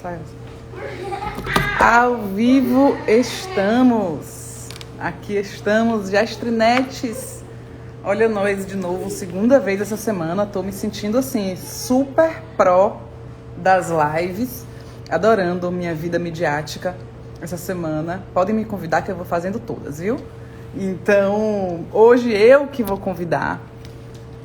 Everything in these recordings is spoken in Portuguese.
Sai. Ao vivo estamos. Aqui estamos, Gestrinetes. Olha nós de novo, segunda vez essa semana. Tô me sentindo assim, super pró das lives. Adorando minha vida midiática essa semana. Podem me convidar que eu vou fazendo todas, viu? Então, hoje eu que vou convidar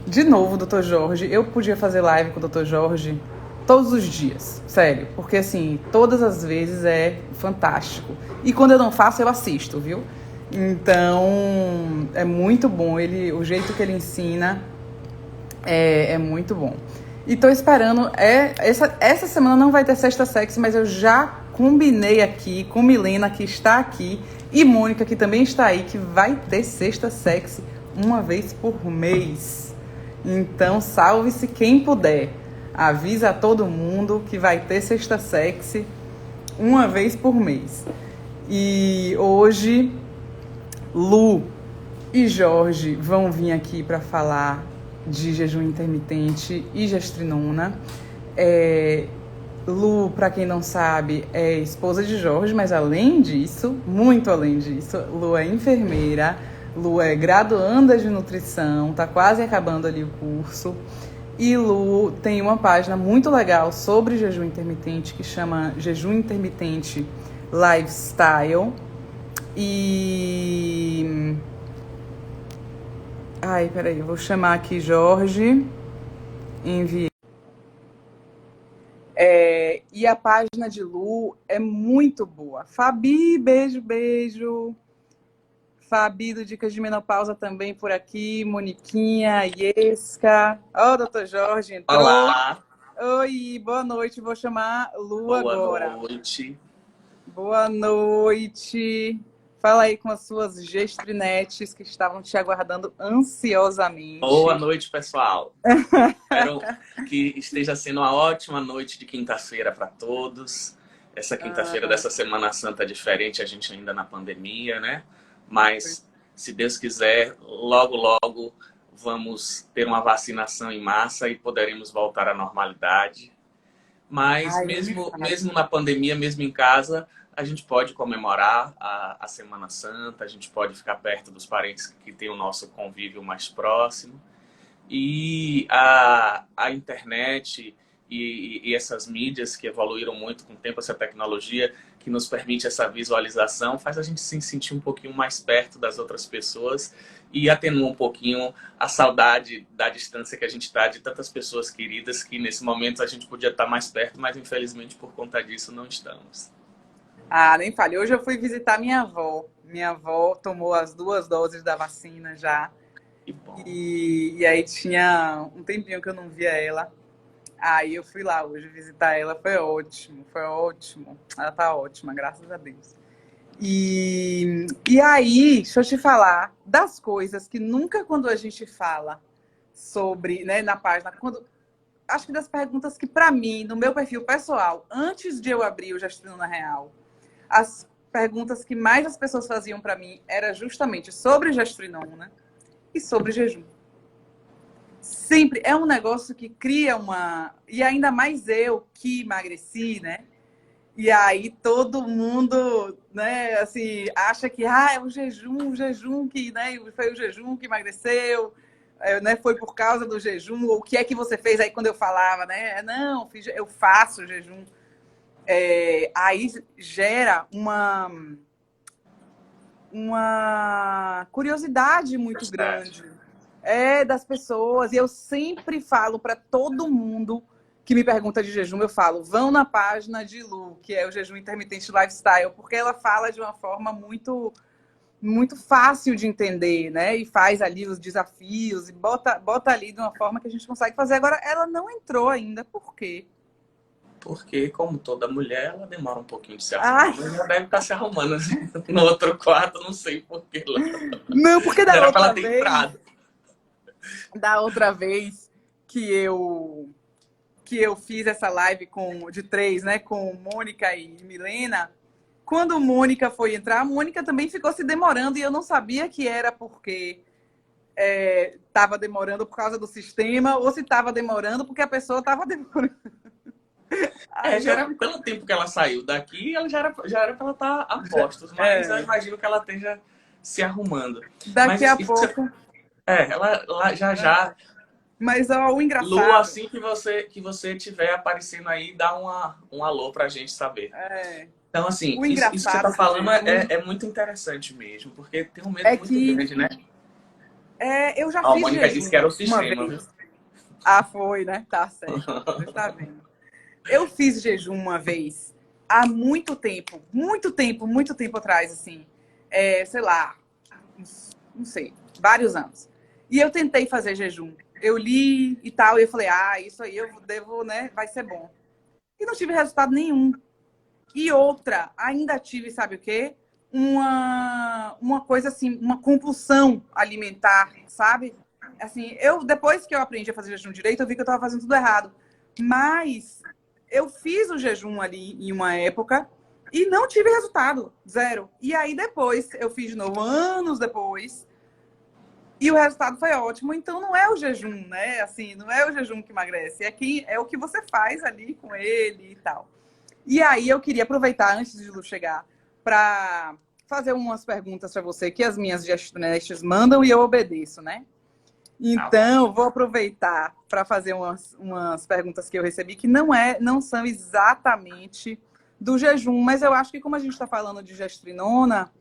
de novo o Dr. Jorge. Eu podia fazer live com o Dr. Jorge todos os dias, sério. Porque, assim, todas as vezes é fantástico. E quando eu não faço, eu assisto, viu? Então, é muito bom. O jeito que ele ensina é muito bom. E tô esperando... Essa semana não vai ter Sexta Sexy, mas eu já combinei aqui com Milena, que está aqui, e Mônica, que também está aí, que vai ter Sexta Sexy uma vez por mês. Então, salve-se quem puder. Avisa a todo mundo que vai ter Sexta Sexy uma vez por mês. E hoje, Lu e Jorge vão vir aqui para falar de jejum intermitente e gestrinona. Lu, para quem não sabe, é esposa de Jorge, mas além disso, muito além disso, Lu é enfermeira, Lu é graduanda de nutrição, tá quase acabando ali o curso. E Lu tem uma página muito legal sobre jejum intermitente que chama Jejum Intermitente Lifestyle. E... Ai, peraí, eu vou chamar aqui Jorge. Enviei. E a página de Lu é muito boa. Fabi, beijo, beijo. Fabi do Dicas de Menopausa também por aqui. Moniquinha, Iesca. Ó, o Dr. Jorge entrou. Olá. Oi, boa noite. Vou chamar Lu agora. Boa noite. Boa noite. Fala aí com as suas gestrinetes que estavam te aguardando ansiosamente. Boa noite, pessoal. Espero que esteja sendo uma ótima noite de quinta-feira para todos. Essa quinta-feira dessa Semana Santa é diferente, a gente ainda na pandemia, né? Mas, se Deus quiser, logo, logo vamos ter uma vacinação em massa e poderemos voltar à normalidade. Mas mesmo na pandemia, mesmo em casa, a gente pode comemorar a Semana Santa, a gente pode ficar perto dos parentes que têm o nosso convívio mais próximo. E a internet e essas mídias que evoluíram muito com o tempo, essa tecnologia que nos permite essa visualização, faz a gente se sentir um pouquinho mais perto das outras pessoas e atenua um pouquinho a saudade da distância que a gente está de tantas pessoas queridas que nesse momento a gente podia estar mais perto, mas infelizmente por conta disso não estamos. Nem fale. Hoje eu fui visitar minha avó. Minha avó tomou as 2 doses da vacina já. Que bom. E aí tinha um tempinho que eu não via ela. Aí eu fui lá hoje visitar ela. Foi ótimo, foi ótimo. Ela tá ótima, graças a Deus. E aí, deixa eu te falar das coisas que nunca quando a gente fala sobre, né, na página, acho que das perguntas que pra mim, no meu perfil pessoal, antes de eu abrir o Gestrinona Real, as perguntas que mais as pessoas faziam pra mim era justamente sobre gestrinona e sobre jejum. Sempre é um negócio que cria uma... E ainda mais eu que emagreci, né? E aí todo mundo, né, assim, acha que é o jejum que, né, foi o jejum que emagreceu, né, foi por causa do jejum, ou o que é que você fez aí quando eu falava, né? Não, eu faço jejum. Aí gera uma curiosidade muito grande das pessoas. E eu sempre falo para todo mundo que me pergunta de jejum, eu falo, vão na página de Lu, que é o Jejum Intermitente Lifestyle, porque ela fala de uma forma muito, muito fácil de entender, né? E faz ali os desafios, e bota ali de uma forma que a gente consegue fazer. Agora, ela não entrou ainda, por quê? Porque, como toda mulher, ela demora um pouquinho de se arrumar, mas já deve estar se arrumando assim, no outro quarto, não sei porquê. Não, porque da outra vez que eu fiz essa live de 3, né, com Mônica e Milena, quando Mônica foi entrar, a Mônica também ficou se demorando e eu não sabia que era porque estava demorando por causa do sistema ou se estava demorando porque a pessoa estava demorando. É, Aí já eu era, fico, pelo tempo que ela saiu daqui, ela já era pra ela estar a postos, mas eu imagino que ela esteja se arrumando. daqui Mas a pouco. ela já já, Mas ó, o Lu, engraçado, assim que você tiver aparecendo aí, dá um alô pra gente saber. é, Então, assim, o isso que você tá engraçado do falando jejum é muito interessante mesmo, porque tem um medo é muito que grande, né? eu já Ó, a fiz Mônica disse que era jejum o uma sistema, viu? vez. Ah, foi, né? Tá certo. Você está vendo. Eu fiz jejum uma vez, há muito tempo, muito tempo, muito tempo atrás, assim. Sei lá, não sei, vários anos. E eu tentei fazer jejum. Eu li e tal, e eu falei, isso aí eu devo, né? Vai ser bom. E não tive resultado nenhum. E outra, ainda tive, sabe o quê? Uma coisa assim, uma compulsão alimentar, sabe? Assim, depois que eu aprendi a fazer jejum direito, eu vi que eu estava fazendo tudo errado. Mas eu fiz o jejum ali em uma época e não tive resultado, zero. E aí depois eu fiz de novo, anos depois, e o resultado foi ótimo. Então não é o jejum, né? Assim, não é o jejum que emagrece, é o que você faz ali com ele e tal. E aí eu queria aproveitar, antes de Lu chegar, para fazer umas perguntas para você que as minhas gestunestes mandam e eu obedeço, né? Tá bom. Então, vou aproveitar para fazer umas perguntas que eu recebi que não são exatamente do jejum, mas eu acho que como a gente está falando de gestrinona,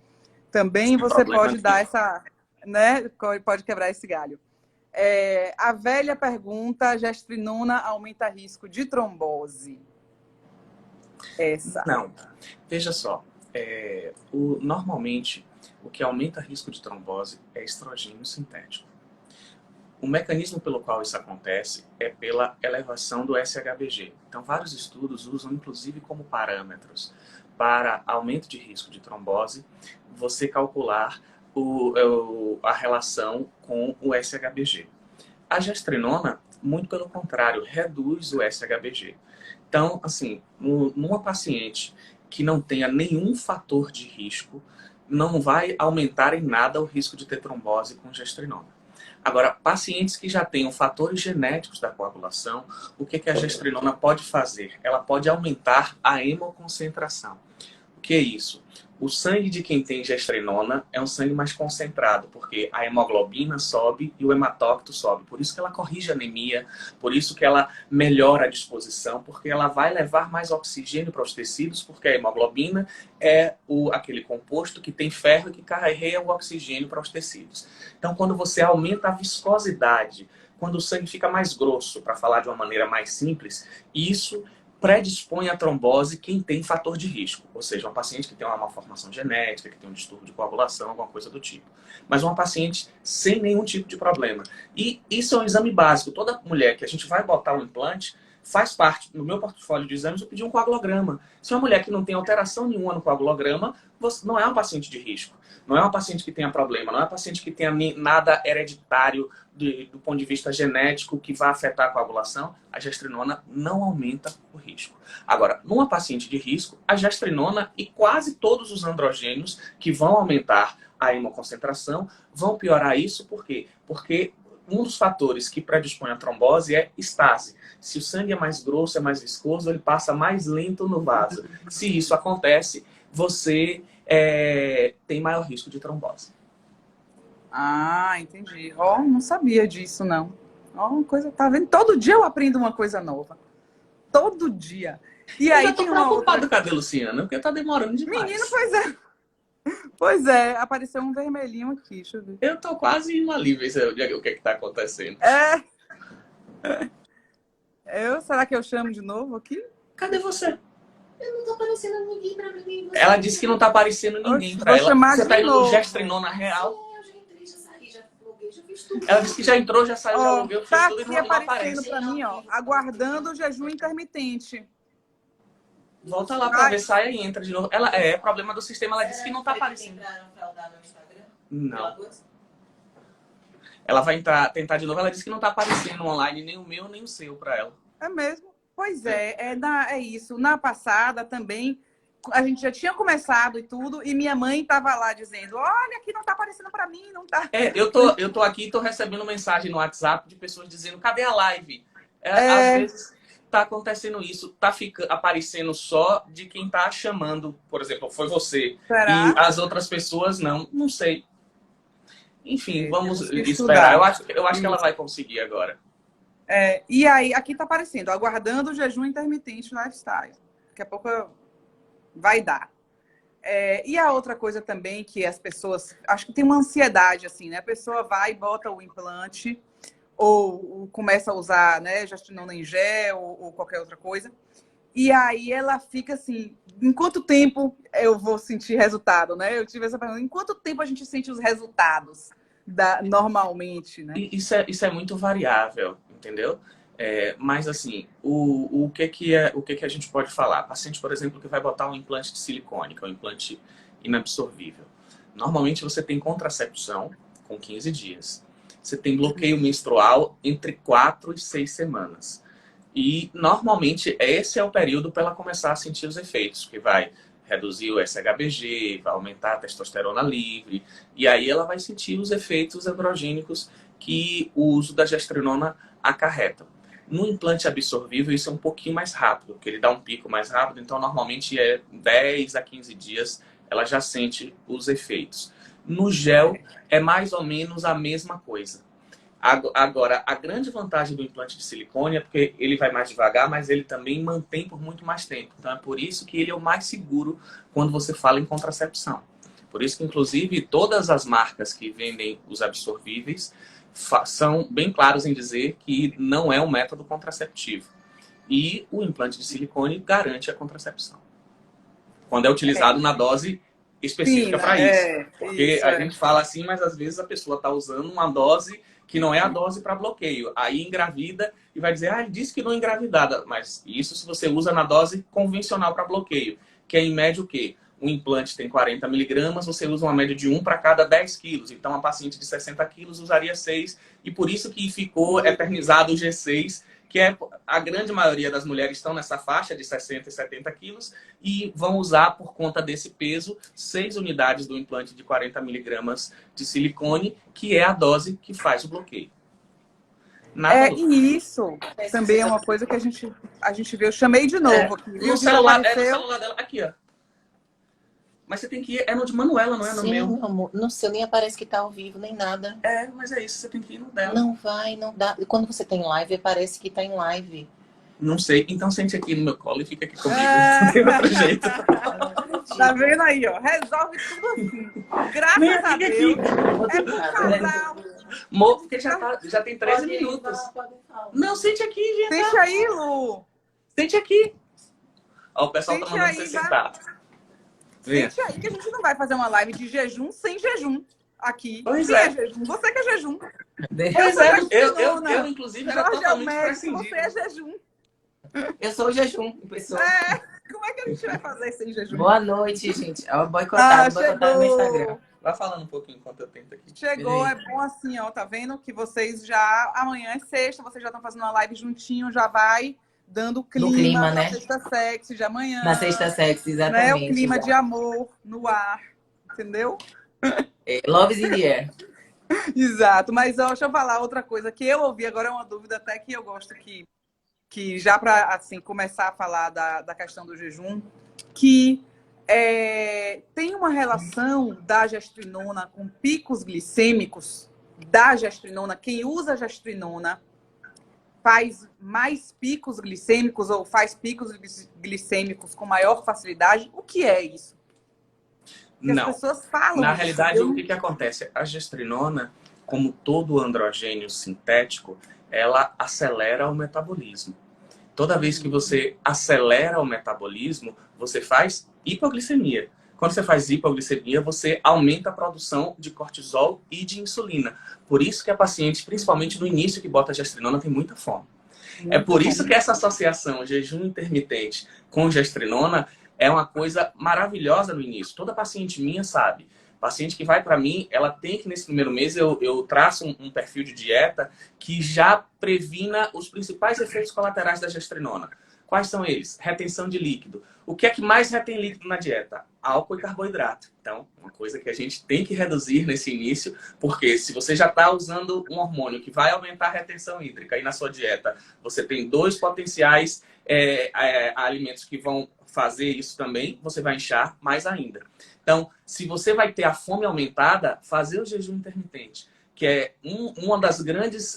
também Sem você problema pode dar nenhum. essa, né? Pode quebrar esse galho. A velha pergunta: gestrinona aumenta risco de trombose? Essa. Não, veja só. Normalmente, o que aumenta risco de trombose é estrogênio sintético. O mecanismo pelo qual isso acontece é pela elevação do SHBG. Então, vários estudos usam, inclusive, como parâmetros para aumento de risco de trombose, você calcular a relação com o SHBG. A gestrinona, muito pelo contrário, reduz o SHBG. Então, assim, numa paciente que não tenha nenhum fator de risco, não vai aumentar em nada o risco de ter trombose com gestrinona. Agora, pacientes que já tenham fatores genéticos da coagulação, o que a gestrinona pode fazer? Ela pode aumentar a hemoconcentração. O que é isso? O sangue de quem tem gestrinona é um sangue mais concentrado, porque a hemoglobina sobe e o hematócrito sobe. Por isso que ela corrige a anemia, por isso que ela melhora a disposição, porque ela vai levar mais oxigênio para os tecidos, porque a hemoglobina é aquele composto que tem ferro e que carrega o oxigênio para os tecidos. Então, quando você aumenta a viscosidade, quando o sangue fica mais grosso, para falar de uma maneira mais simples, isso predispõe à trombose quem tem fator de risco, ou seja, uma paciente que tem uma malformação genética, que tem um distúrbio de coagulação, alguma coisa do tipo. Mas uma paciente sem nenhum tipo de problema. E isso é um exame básico. Toda mulher que a gente vai botar o implante faz parte, no meu portfólio de exames, eu pedi um coagulograma. Se é uma mulher que não tem alteração nenhuma no coagulograma, você não é uma paciente de risco. Não é uma paciente que tenha problema, não é uma paciente que tenha nada hereditário do ponto de vista genético que vai afetar a coagulação. A gestrinona não aumenta o risco. Agora, numa paciente de risco, a gestrinona e quase todos os androgênios que vão aumentar a hemoconcentração vão piorar isso. Por quê? Porque um dos fatores que predispõe à trombose é estase. Se o sangue é mais grosso, é mais viscoso, ele passa mais lento no vaso. Se isso acontece, você tem maior risco de trombose. Ah, entendi. Ó, não sabia disso, não. Ó, uma coisa, tá vendo? Todo dia eu aprendo uma coisa nova. Todo dia. E Eu aí já tô tem uma outra. preocupado, cadê, Luciana? Porque tá demorando Menino, demais. pois é. Pois é, apareceu um vermelhinho aqui, deixa eu ver. Eu tô quase indo ali ver o que tá acontecendo. Será que eu chamo de novo aqui? Cadê você? Não tá aparecendo ninguém pra mim. Ela disse que não tá aparecendo ninguém Oxe, pra vou ela. chamar Você de tá indo no novo. gestrinona real. Eu já entrei, já saí, já loguei, já fiz tudo. Ela disse que já entrou, já saiu, já Ó, logueu, fez tá tudo e aqui não aparecendo aparece. pra mim, ó, aguardando o jejum intermitente. Volta lá pra ver, sai e entra de novo. Ela é problema do sistema, ela disse que não tá Será que aparecendo. entraram pra dar no Instagram? Não. Ela vai tentar de novo, ela disse que não tá aparecendo online nem o meu, nem o seu pra ela. É mesmo? Pois é isso. Na passada também, a gente já tinha começado e tudo, e minha mãe tava lá dizendo, olha, aqui não tá aparecendo pra mim, não tá. Eu tô aqui e tô recebendo mensagem no WhatsApp de pessoas dizendo, cadê a live? Às vezes tá acontecendo isso, tá aparecendo só de quem tá chamando, por exemplo, foi você. Será? E as outras pessoas não sei. Enfim, vamos Temos que esperar. estudar. Eu acho que ela Isso. vai conseguir agora. E aí, aqui está aparecendo, aguardando o jejum intermitente lifestyle. Daqui a pouco vai dar. E a outra coisa também que as pessoas... Acho que tem uma ansiedade, assim, né? A pessoa vai e bota o implante ou começa a usar, né, gestrinona em gel ou qualquer outra coisa. E aí ela fica assim, em quanto tempo eu vou sentir resultado, né? Eu tive essa pergunta, em quanto tempo a gente sente os resultados normalmente, né? Isso é muito variável, entendeu? Mas assim, o que a gente pode falar? Paciente, por exemplo, que vai botar um implante de silicone, que é um implante inabsorvível. Normalmente você tem contracepção com 15 dias. Você tem bloqueio menstrual entre 4 e 6 semanas. E normalmente esse é o período para ela começar a sentir os efeitos, que vai reduzir o SHBG, vai aumentar a testosterona livre, e aí ela vai sentir os efeitos androgênicos que o uso da gestrinona acarreta. No implante absorvível isso é um pouquinho mais rápido, porque ele dá um pico mais rápido, então normalmente 10 a 15 dias ela já sente os efeitos. No gel é mais ou menos a mesma coisa. Agora, a grande vantagem do implante de silicone é porque ele vai mais devagar, mas ele também mantém por muito mais tempo. Então é por isso que ele é o mais seguro quando você fala em contracepção. Por isso que, inclusive, todas as marcas que vendem os absorvíveis são bem claros em dizer que não é um método contraceptivo. E o implante de silicone garante a contracepção. Quando é utilizado na dose específica para isso. Porque a gente fala assim, mas às vezes a pessoa está usando uma dose que não é a dose para bloqueio. Aí engravida e vai dizer, ele disse que não engravidada. Mas isso se você usa na dose convencional para bloqueio, que é em média o quê? Um implante tem 40 miligramas, você usa uma média de 1 para cada 10 quilos. Então, a paciente de 60 quilos usaria 6. E por isso que ficou eternizado o G6, que a grande maioria das mulheres estão nessa faixa de 60 e 70 quilos e vão usar, por conta desse peso, 6 unidades do implante de 40 miligramas de silicone, que é a dose que faz o bloqueio. E isso também é uma coisa que a gente viu. Eu chamei de novo aqui. No celular dela. Aqui, ó. Mas você tem que ir... É no de Manuela, não é no meu? Sim, amor. No seu nem aparece que tá ao vivo, nem nada. Mas é isso. Você tem que ir no dela. Não vai, não dá. Quando você tem live, aparece que tá em live. Não sei. Então sente aqui no meu colo e fica aqui comigo. Não tem outro jeito. Tá vendo aí, ó? Resolve tudo assim. Graças a Deus. É pro casal. Amor, porque já tem 13 minutos. Não, sente aqui, gente. Sente aí, Lu. Sente aqui. Ó, o pessoal tá mandando você sentar. Sente aí que a gente não vai fazer uma live de jejum sem jejum aqui. Pois é. Jejum. Você que é jejum. Pois é. Eu inclusive, era totalmente prescindível. Você é jejum. Eu sou o jejum, pessoal. Como é que a gente vai fazer sem jejum? Boa noite, gente. Boicotaram no Instagram. Vai falando um pouquinho enquanto eu tento aqui. Chegou, é bom assim, ó. Tá vendo que vocês já... Amanhã é sexta, vocês já estão fazendo uma live juntinho, já vai dando clima né? Na sexta sexy de amanhã. Na sexta sexy, exatamente. Né? O clima de amor no ar, entendeu? Love is in the air. Exato, mas ó, deixa eu falar outra coisa que eu ouvi, agora é uma dúvida até que eu gosto que já para assim, começar a falar da questão do jejum, que tem uma relação da gestrinona com picos glicêmicos da gestrinona. Quem usa gestrinona faz mais picos glicêmicos ou faz picos glicêmicos com maior facilidade? O que é isso? Porque não. As pessoas falam. Na realidade, o que acontece? A gestrinona, como todo androgênio sintético, ela acelera o metabolismo. Toda vez que você acelera o metabolismo, você faz hipoglicemia. Quando você faz hipoglicemia, você aumenta a produção de cortisol e de insulina. Por isso que a paciente, principalmente no início que bota a gestrinona, tem muita fome. É por isso que essa associação jejum intermitente com gestrinona é uma coisa maravilhosa no início. Toda paciente minha sabe. Paciente que vai para mim, ela tem que, nesse primeiro mês, eu traço um perfil de dieta que já previna os principais efeitos colaterais da gestrinona. Quais são eles? Retenção de líquido. O que é que mais retém líquido na dieta? Álcool e carboidrato. Então, uma coisa que a gente tem que reduzir nesse início, porque se você já está usando um hormônio que vai aumentar a retenção hídrica e na sua dieta você tem dois potenciais alimentos que vão fazer isso também, você vai inchar mais ainda. Então, se você vai ter a fome aumentada, fazer o jejum intermitente, que é uma das grandes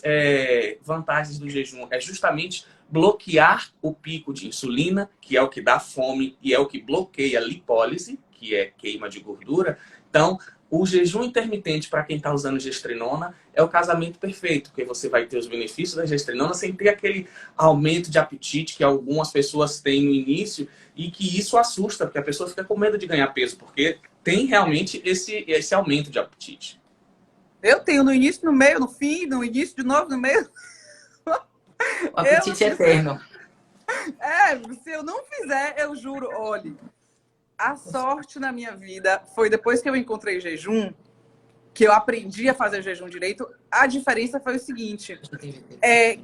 vantagens do jejum, é justamente bloquear o pico de insulina, que é o que dá fome e é o que bloqueia a lipólise, que é queima de gordura. Então, o jejum intermitente para quem está usando gestrinona é o casamento perfeito, porque você vai ter os benefícios da gestrinona sem ter aquele aumento de apetite que algumas pessoas têm no início e que isso assusta, porque a pessoa fica com medo de ganhar peso, porque tem realmente esse aumento de apetite. Eu tenho no início, no meio, no fim, no início de novo, no meio. O apetite é eterno. Se eu não fizer, eu juro, olhe, a sorte na minha vida foi depois que eu encontrei jejum, que eu aprendi a fazer jejum direito. A diferença foi o seguinte,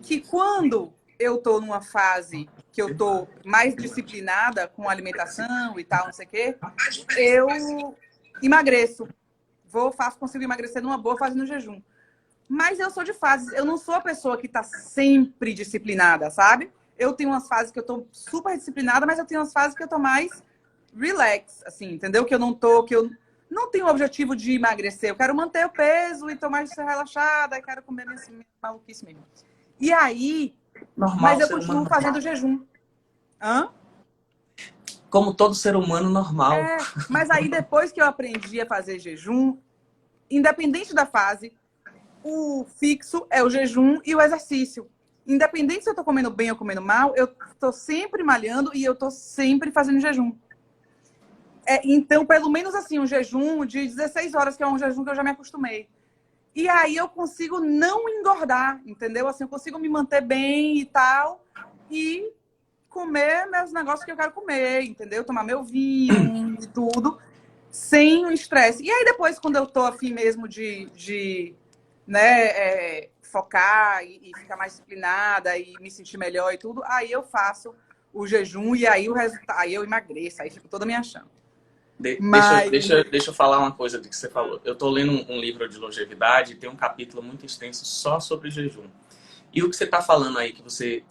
que quando eu tô numa fase que eu tô mais disciplinada com alimentação e tal, não sei o quê, eu emagreço. Consigo emagrecer numa boa fazendo jejum. Mas eu sou de fases. Eu não sou a pessoa que tá sempre disciplinada, sabe? Eu tenho umas fases que eu tô super disciplinada, mas eu tenho umas fases que eu tô mais relax, assim, entendeu? Que eu não tenho o objetivo de emagrecer. Eu quero manter o peso e tô mais relaxada, quero comer minha maluquice mesmo. E aí, mas eu continuo fazendo jejum. Hã? Como todo ser humano normal. Mas aí depois que eu aprendi a fazer jejum, independente da fase, o fixo é o jejum e o exercício. Independente se eu tô comendo bem ou comendo mal, eu tô sempre malhando e eu tô sempre fazendo jejum. Então, pelo menos assim, um jejum de 16 horas, que é um jejum que eu já me acostumei. E aí eu consigo não engordar, entendeu? Assim, eu consigo me manter bem e tal, e comer meus negócios que eu quero comer, entendeu? Tomar meu vinho e tudo, sem o estresse. E aí depois, quando eu tô afim mesmo de focar e ficar mais disciplinada e me sentir melhor e tudo, aí eu faço o jejum e aí o resultado, aí eu emagreço, aí fico toda me achando. Deixa eu falar uma coisa do que você falou. Eu tô lendo um livro de longevidade e tem um capítulo muito extenso só sobre jejum. E o que você está falando aí, que você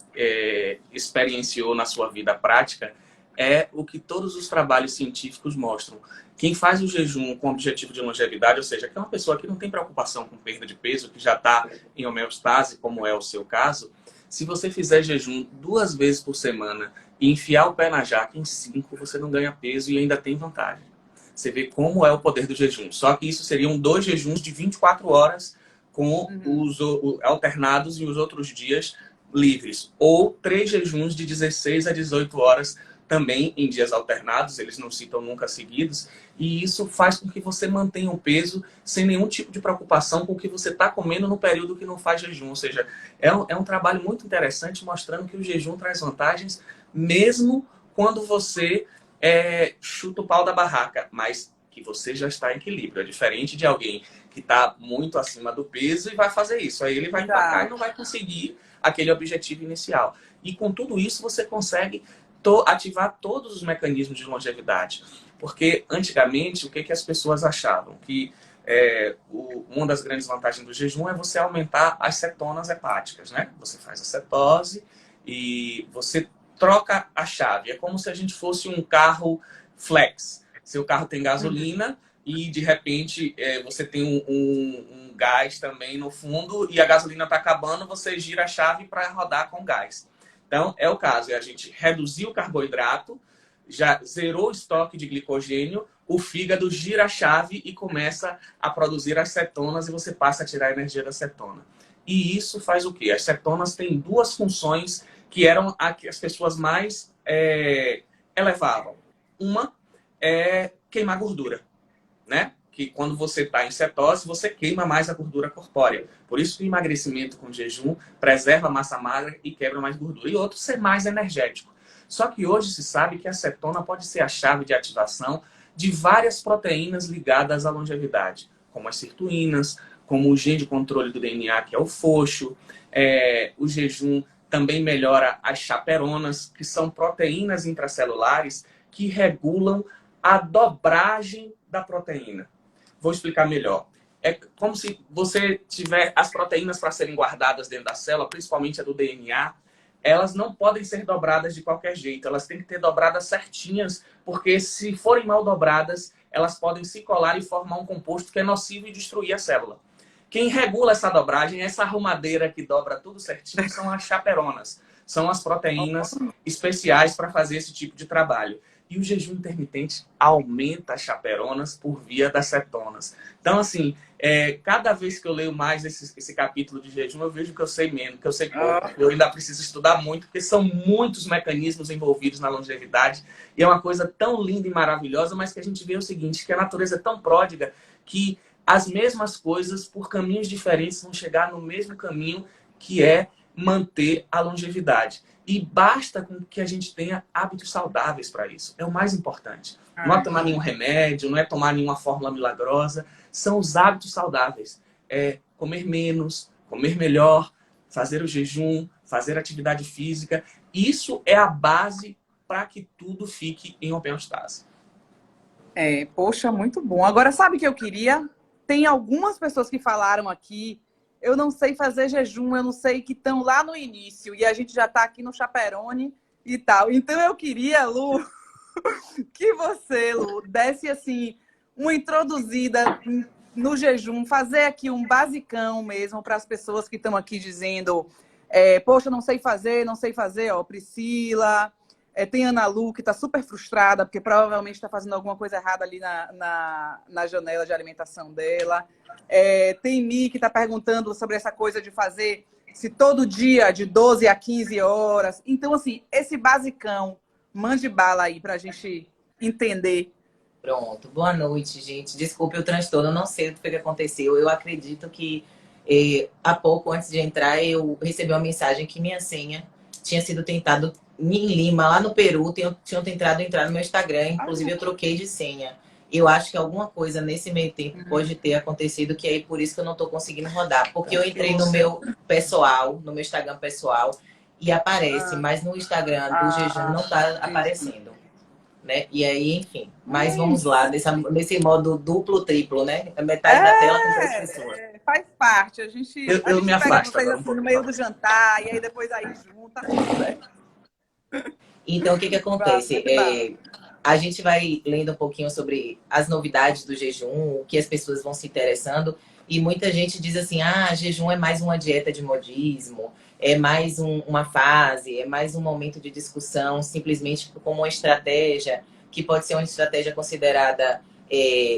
experienciou na sua vida prática, é o que todos os trabalhos científicos mostram. Quem faz o jejum com objetivo de longevidade, ou seja, que é uma pessoa que não tem preocupação com perda de peso, que já está em homeostase, como é o seu caso, se você fizer jejum 2 vezes por semana e enfiar o pé na jaca em 5, você não ganha peso e ainda tem vantagem. Você vê como é o poder do jejum. Só que isso seriam 2 jejuns de 24 horas com os alternados e os outros dias livres. Ou 3 jejuns de 16 a 18 horas também em dias alternados, eles não citam nunca seguidos. E isso faz com que você mantenha o peso sem nenhum tipo de preocupação com o que você está comendo no período que não faz jejum. Ou seja, é um trabalho muito interessante mostrando que o jejum traz vantagens mesmo quando você chuta o pau da barraca, mas que você já está em equilíbrio. É diferente de alguém que está muito acima do peso e vai fazer isso. Aí ele vai empacar e não vai conseguir aquele objetivo inicial. E com tudo isso você consegue ativar todos os mecanismos de longevidade. Porque antigamente, o que as pessoas achavam? Que uma das grandes vantagens do jejum é você aumentar as cetonas hepáticas, né? Você faz a cetose e você troca a chave. É como se a gente fosse um carro flex. Seu carro tem gasolina e, de repente, você tem um gás também no fundo e a gasolina está acabando, você gira a chave para rodar com gás. Então, é o caso. A gente reduziu o carboidrato, já zerou o estoque de glicogênio, o fígado gira a chave e começa a produzir as cetonas e você passa a tirar a energia da cetona. E isso faz o quê? As cetonas têm 2 funções que eram a que as pessoas mais elevavam. Uma é queimar gordura, né? Que quando você está em cetose, você queima mais a gordura corpórea. Por isso que o emagrecimento com jejum preserva a massa magra e quebra mais gordura. E outro, ser mais energético. Só que hoje se sabe que a cetona pode ser a chave de ativação de várias proteínas ligadas à longevidade, como as sirtuínas, como o gene de controle do DNA, que é o FOXO. O jejum também melhora as chaperonas, que são proteínas intracelulares que regulam a dobragem da proteína. Vou explicar melhor. É como se você tiver as proteínas para serem guardadas dentro da célula, principalmente a do DNA, elas não podem ser dobradas de qualquer jeito. Elas têm que ter dobradas certinhas, porque se forem mal dobradas, elas podem se colar e formar um composto que é nocivo e destruir a célula. Quem regula essa dobragem, essa arrumadeira que dobra tudo certinho, são as chaperonas. São as proteínas especiais para fazer esse tipo de trabalho. E o jejum intermitente aumenta as chaperonas por via das cetonas. Então, assim, cada vez que eu leio mais esse capítulo de jejum, eu vejo que eu sei menos, que eu sei pouco. Eu ainda preciso estudar muito, porque são muitos mecanismos envolvidos na longevidade. E é uma coisa tão linda e maravilhosa, mas que a gente vê o seguinte, que a natureza é tão pródiga que as mesmas coisas, por caminhos diferentes, vão chegar no mesmo caminho, que é manter a longevidade. E basta com que a gente tenha hábitos saudáveis para isso. É o mais importante. Não é tomar nenhum remédio, não é tomar nenhuma fórmula milagrosa. São os hábitos saudáveis. É comer menos, comer melhor, fazer o jejum, fazer atividade física. Isso é a base para que tudo fique em homeostase. Poxa, muito bom. Agora, sabe o que eu queria? Tem algumas pessoas que falaram aqui, eu não sei fazer jejum, eu não sei, que estão lá no início, e a gente já está aqui no Chaperone e tal. Então eu queria, Lu, que você, Lu, desse assim uma introduzida no jejum, fazer aqui um basicão mesmo para as pessoas que estão aqui dizendo, poxa, não sei fazer, ó, Priscila, tem Ana Lu, que está super frustrada, porque provavelmente está fazendo alguma coisa errada ali na janela de alimentação dela. Tem Mi, que está perguntando sobre essa coisa de fazer se todo dia, de 12 a 15 horas. Então, assim, esse basicão, mande bala aí para a gente entender. Pronto. Boa noite, gente. Desculpe o transtorno, eu não sei o que foi que aconteceu. Eu acredito que há pouco, antes de entrar, eu recebi uma mensagem que minha senha tinha sido tentado em Lima, lá no Peru, tinham tentado entrar no meu Instagram, inclusive eu troquei de senha. Eu acho que alguma coisa nesse meio tempo pode ter acontecido, que é por isso que eu não tô conseguindo rodar. Porque eu entrei no meu pessoal, no meu Instagram pessoal, e aparece, mas no Instagram do jejum não tá aparecendo. Né? E aí, enfim. Mas vamos lá, nesse modo duplo, triplo, né? Metade da tela com 3 pessoas. Faz parte. A gente me afasto pega vocês assim, no meio do jantar, e aí depois aí junta, tudo certo. Então, o que acontece? A gente vai lendo um pouquinho sobre as novidades do jejum, o que as pessoas vão se interessando. E muita gente diz assim, jejum é mais uma dieta de modismo, é mais uma fase, é mais um momento de discussão, simplesmente como uma estratégia, que pode ser uma estratégia considerada,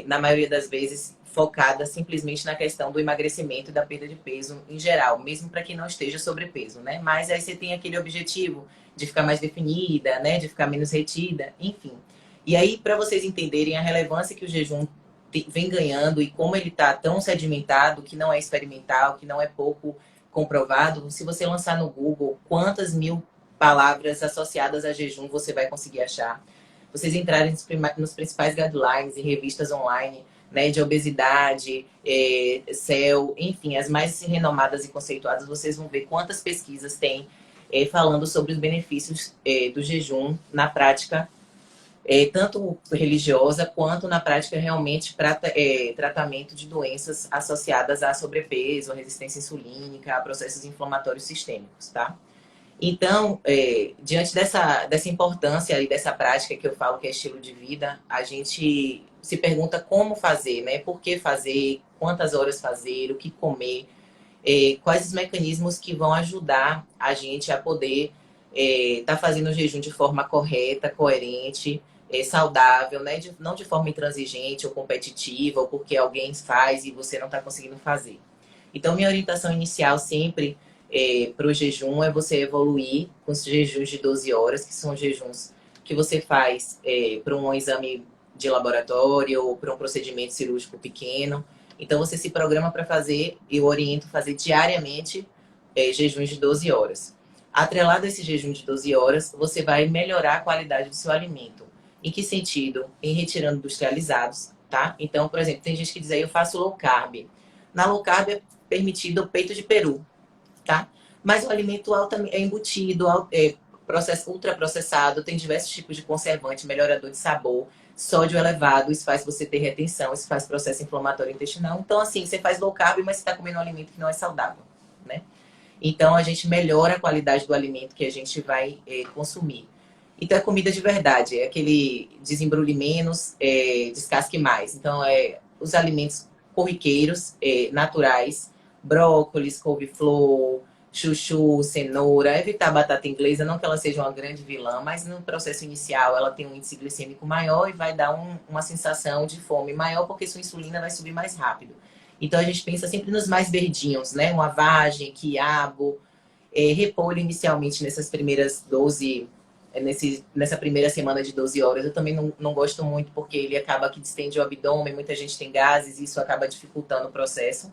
na maioria das vezes, focada simplesmente na questão do emagrecimento e da perda de peso em geral, mesmo para quem não esteja sobrepeso, né? Mas aí você tem aquele objetivo de ficar mais definida, né? De ficar menos retida, enfim. E aí, para vocês entenderem a relevância que o jejum vem ganhando e como ele está tão sedimentado, que não é experimental, que não é pouco comprovado, se você lançar no Google quantas mil palavras associadas a jejum você vai conseguir achar. Vocês entrarem nos principais guidelines e revistas online, né, de obesidade, CEL, enfim, as mais renomadas e conceituadas, vocês vão ver quantas pesquisas tem falando sobre os benefícios do jejum na prática, tanto religiosa quanto na prática realmente para tratamento de doenças associadas a sobrepeso, a resistência insulínica, a processos inflamatórios sistêmicos, tá? Então, diante dessa importância e dessa prática que eu falo que é estilo de vida, a gente se pergunta como fazer, né? Por que fazer, quantas horas fazer, o que comer, quais os mecanismos que vão ajudar a gente a poder tá fazendo o jejum de forma correta, coerente, saudável, né? Não de forma intransigente ou competitiva, ou porque alguém faz e você não está conseguindo fazer. Então, minha orientação inicial sempre para o jejum é você evoluir com os jejuns de 12 horas, que são jejuns que você faz para um exame de laboratório ou para um procedimento cirúrgico pequeno. Então, você se programa para fazer, eu oriento fazer diariamente jejuns de 12 horas. Atrelado a esse jejum de 12 horas, você vai melhorar a qualidade do seu alimento. Em que sentido? Em retirando industrializados, tá? Então, por exemplo, tem gente que diz aí, eu faço low carb. Na low carb é permitido o peito de peru, tá? Mas o alimento é embutido, ultraprocessado, tem diversos tipos de conservante, melhorador de sabor, sódio elevado, isso faz você ter retenção, isso faz processo inflamatório intestinal. Então, assim, você faz low carb, mas você está comendo um alimento que não é saudável, né? Então, a gente melhora a qualidade do alimento que a gente vai consumir. Então, é comida de verdade, é aquele desembrulhe menos, descasque mais. Então, os alimentos corriqueiros, naturais, brócolis, couve-flor, chuchu, cenoura, evitar batata inglesa, não que ela seja uma grande vilã, mas no processo inicial ela tem um índice glicêmico maior e vai dar uma sensação de fome maior, porque sua insulina vai subir mais rápido. Então a gente pensa sempre nos mais verdinhos, né? Uma vagem, quiabo, repolho inicialmente nessas primeiras 12, nessa primeira semana de 12 horas. Eu também não gosto muito, porque ele acaba que distende o abdômen, muita gente tem gases, e isso acaba dificultando o processo,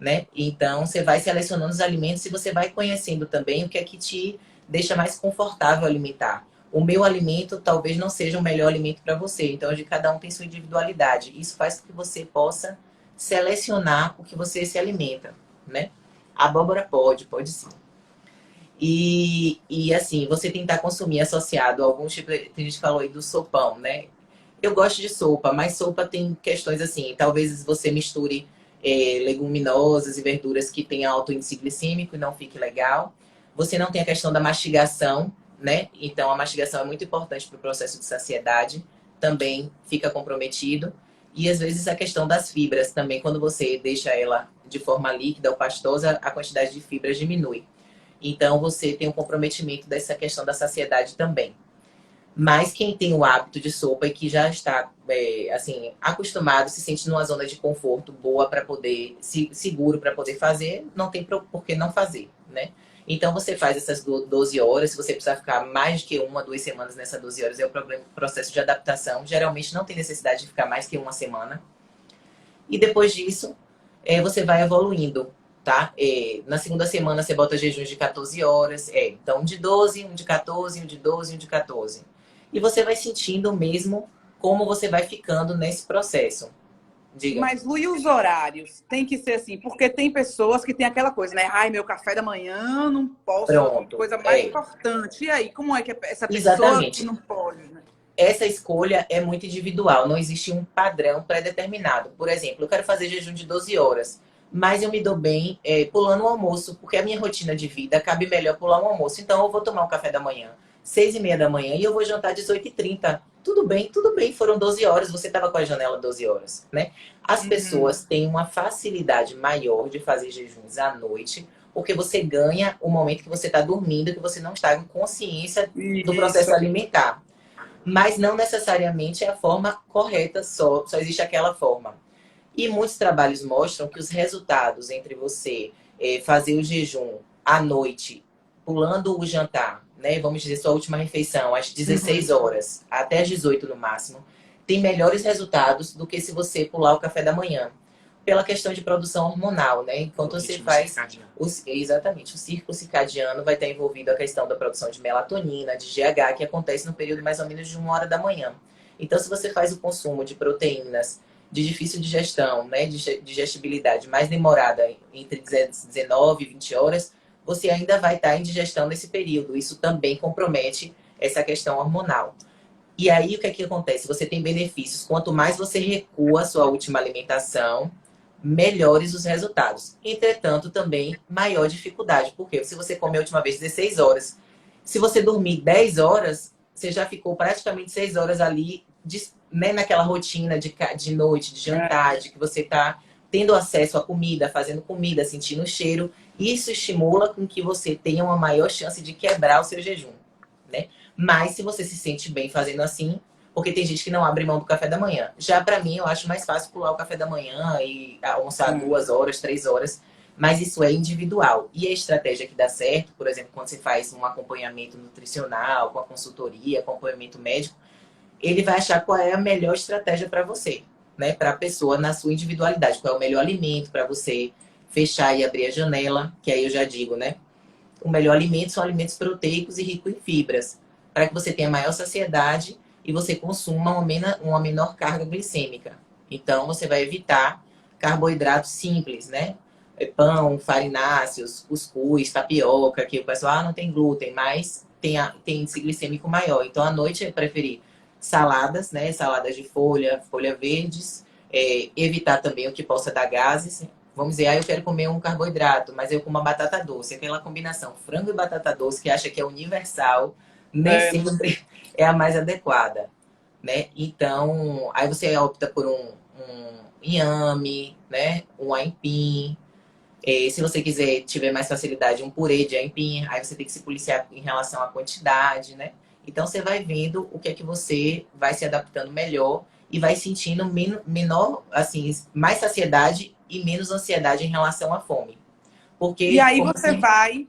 né? Então, você vai selecionando os alimentos e você vai conhecendo também o que é que te deixa mais confortável alimentar. O meu alimento talvez não seja o melhor alimento para você, então de cada um tem sua individualidade. Isso faz com que você possa selecionar o que você se alimenta, né? A abóbora pode sim. E assim, você tentar consumir associado a algum tipo, a gente falou aí do sopão, né? Eu gosto de sopa, mas sopa tem questões assim, talvez você misture leguminosas e verduras que têm alto índice glicêmico e não fique legal. Você não tem a questão da mastigação, né? Então, a mastigação é muito importante para o processo de saciedade, também fica comprometido. E, às vezes, a questão das fibras também, quando você deixa ela de forma líquida ou pastosa, a quantidade de fibras diminui. Então, você tem um comprometimento dessa questão da saciedade também. Mas quem tem o hábito de sopa e que já está assim acostumado, se sente numa zona de conforto boa para poder, seguro para poder fazer, não tem por que não fazer, né? Então você faz essas 12 horas, se você precisar ficar mais que 1, 2 semanas nessas 12 horas, é o processo de adaptação. Geralmente não tem necessidade de ficar mais que 1 semana. E depois disso, você vai evoluindo, tá? Na segunda semana você bota jejuns de 14 horas. Então, um de 12, um de 14, um de 12, um de 14. E você vai sentindo mesmo como você vai ficando nesse processo. Diga. Mas, Lu, e os horários? Tem que ser assim, porque tem pessoas que tem aquela coisa, né? Ai, meu café da manhã, não posso, Pronto, coisa mais importante. E aí, como é que essa pessoa Exatamente. não pode, né? Essa escolha é muito individual, não existe um padrão pré-determinado. Por exemplo, eu quero fazer jejum de 12 horas, mas eu me dou bem pulando o almoço, porque a minha rotina de vida cabe melhor pular um almoço. Então, eu vou tomar um café da manhã 6h30 da manhã e eu vou jantar 18h30. Tudo bem, foram 12 horas, você estava com a janela 12 horas, né? As pessoas têm uma facilidade maior de fazer jejuns à noite, porque você ganha o momento que você está dormindo, que você não está em consciência do processo alimentar. Mas não necessariamente é a forma correta, só existe aquela forma. E muitos trabalhos mostram que os resultados entre você fazer o jejum à noite, pulando o jantar, né? Vamos dizer, sua última refeição, às 16 horas, até às 18 no máximo, tem melhores resultados do que se você pular o café da manhã. Pela questão de produção hormonal, né? Enquanto você faz... Exatamente. O círculo circadiano vai estar envolvido a questão da produção de melatonina, de GH, que acontece no período mais ou menos de 1 hora da manhã. Então, se você faz o consumo de proteínas de difícil digestão, né? De digestibilidade mais demorada, entre 19 e 20 horas, você ainda vai estar em digestão nesse período. Isso também compromete essa questão hormonal. E aí, o que é que acontece? Você tem benefícios. Quanto mais você recua a sua última alimentação, melhores os resultados. Entretanto, também maior dificuldade. Porque se você comer a última vez 16 horas, se você dormir 10 horas, você já ficou praticamente 6 horas ali, né, naquela rotina de noite, de jantar, de que você está tendo acesso à comida, fazendo comida, sentindo o cheiro. Isso estimula com que você tenha uma maior chance de quebrar o seu jejum, né? Mas se você se sente bem fazendo assim, porque tem gente que não abre mão do café da manhã. Já para mim, eu acho mais fácil pular o café da manhã e almoçar 2 horas, 3 horas. Mas isso é individual. E a estratégia que dá certo, por exemplo, quando você faz um acompanhamento nutricional, com a consultoria, acompanhamento médico, ele vai achar qual é a melhor estratégia para você, né? Para a pessoa, na sua individualidade. Qual é o melhor alimento para você fechar e abrir a janela, que aí eu já digo, né? O melhor alimento são alimentos proteicos e ricos em fibras, para que você tenha maior saciedade e você consuma uma menor carga glicêmica. Então, você vai evitar carboidratos simples, né? pão, farináceos, cuscuz, tapioca, que o pessoal não tem glúten, mas tem índice glicêmico maior. Então, à noite, eu preferi saladas, né? Saladas de folha verdes, evitar também o que possa dar gases. Vamos dizer, eu quero comer um carboidrato, mas eu como uma batata doce. Aquela combinação frango e batata doce que acha que é universal, nem sempre é a mais adequada, né? Então, aí você opta por um inhame, né? Um aipim. Se você quiser, tiver mais facilidade, um purê de aipim, aí você tem que se policiar em relação à quantidade, né? Então, você vai vendo o que é que você vai se adaptando melhor e vai sentindo menor, assim, mais saciedade e menos ansiedade em relação à fome. E Porque, aí como você assim, vai se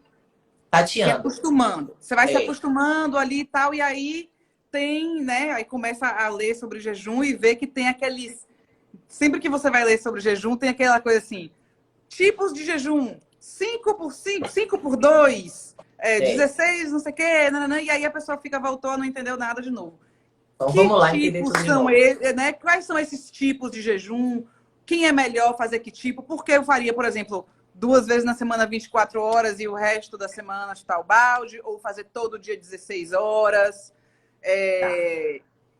tateando. acostumando. Você vai se É, acostumando ali e tal, e aí tem, né? Aí começa a ler sobre jejum e vê que tem aqueles. Sempre que você vai ler sobre jejum, tem aquela coisa assim: tipos de jejum, 5 por 5, 5 por 2, é. 16, não sei o quê, nananã, e aí a pessoa voltou, não entendeu nada de novo. Então, Que vamos lá entender tipos tudo de são novo. esses, né? Quais são esses tipos de jejum? Quem é melhor fazer que tipo? Porque eu faria, por exemplo, 2 vezes na semana 24 horas e o resto da semana chutar o balde, ou fazer todo dia 16 horas. Tá?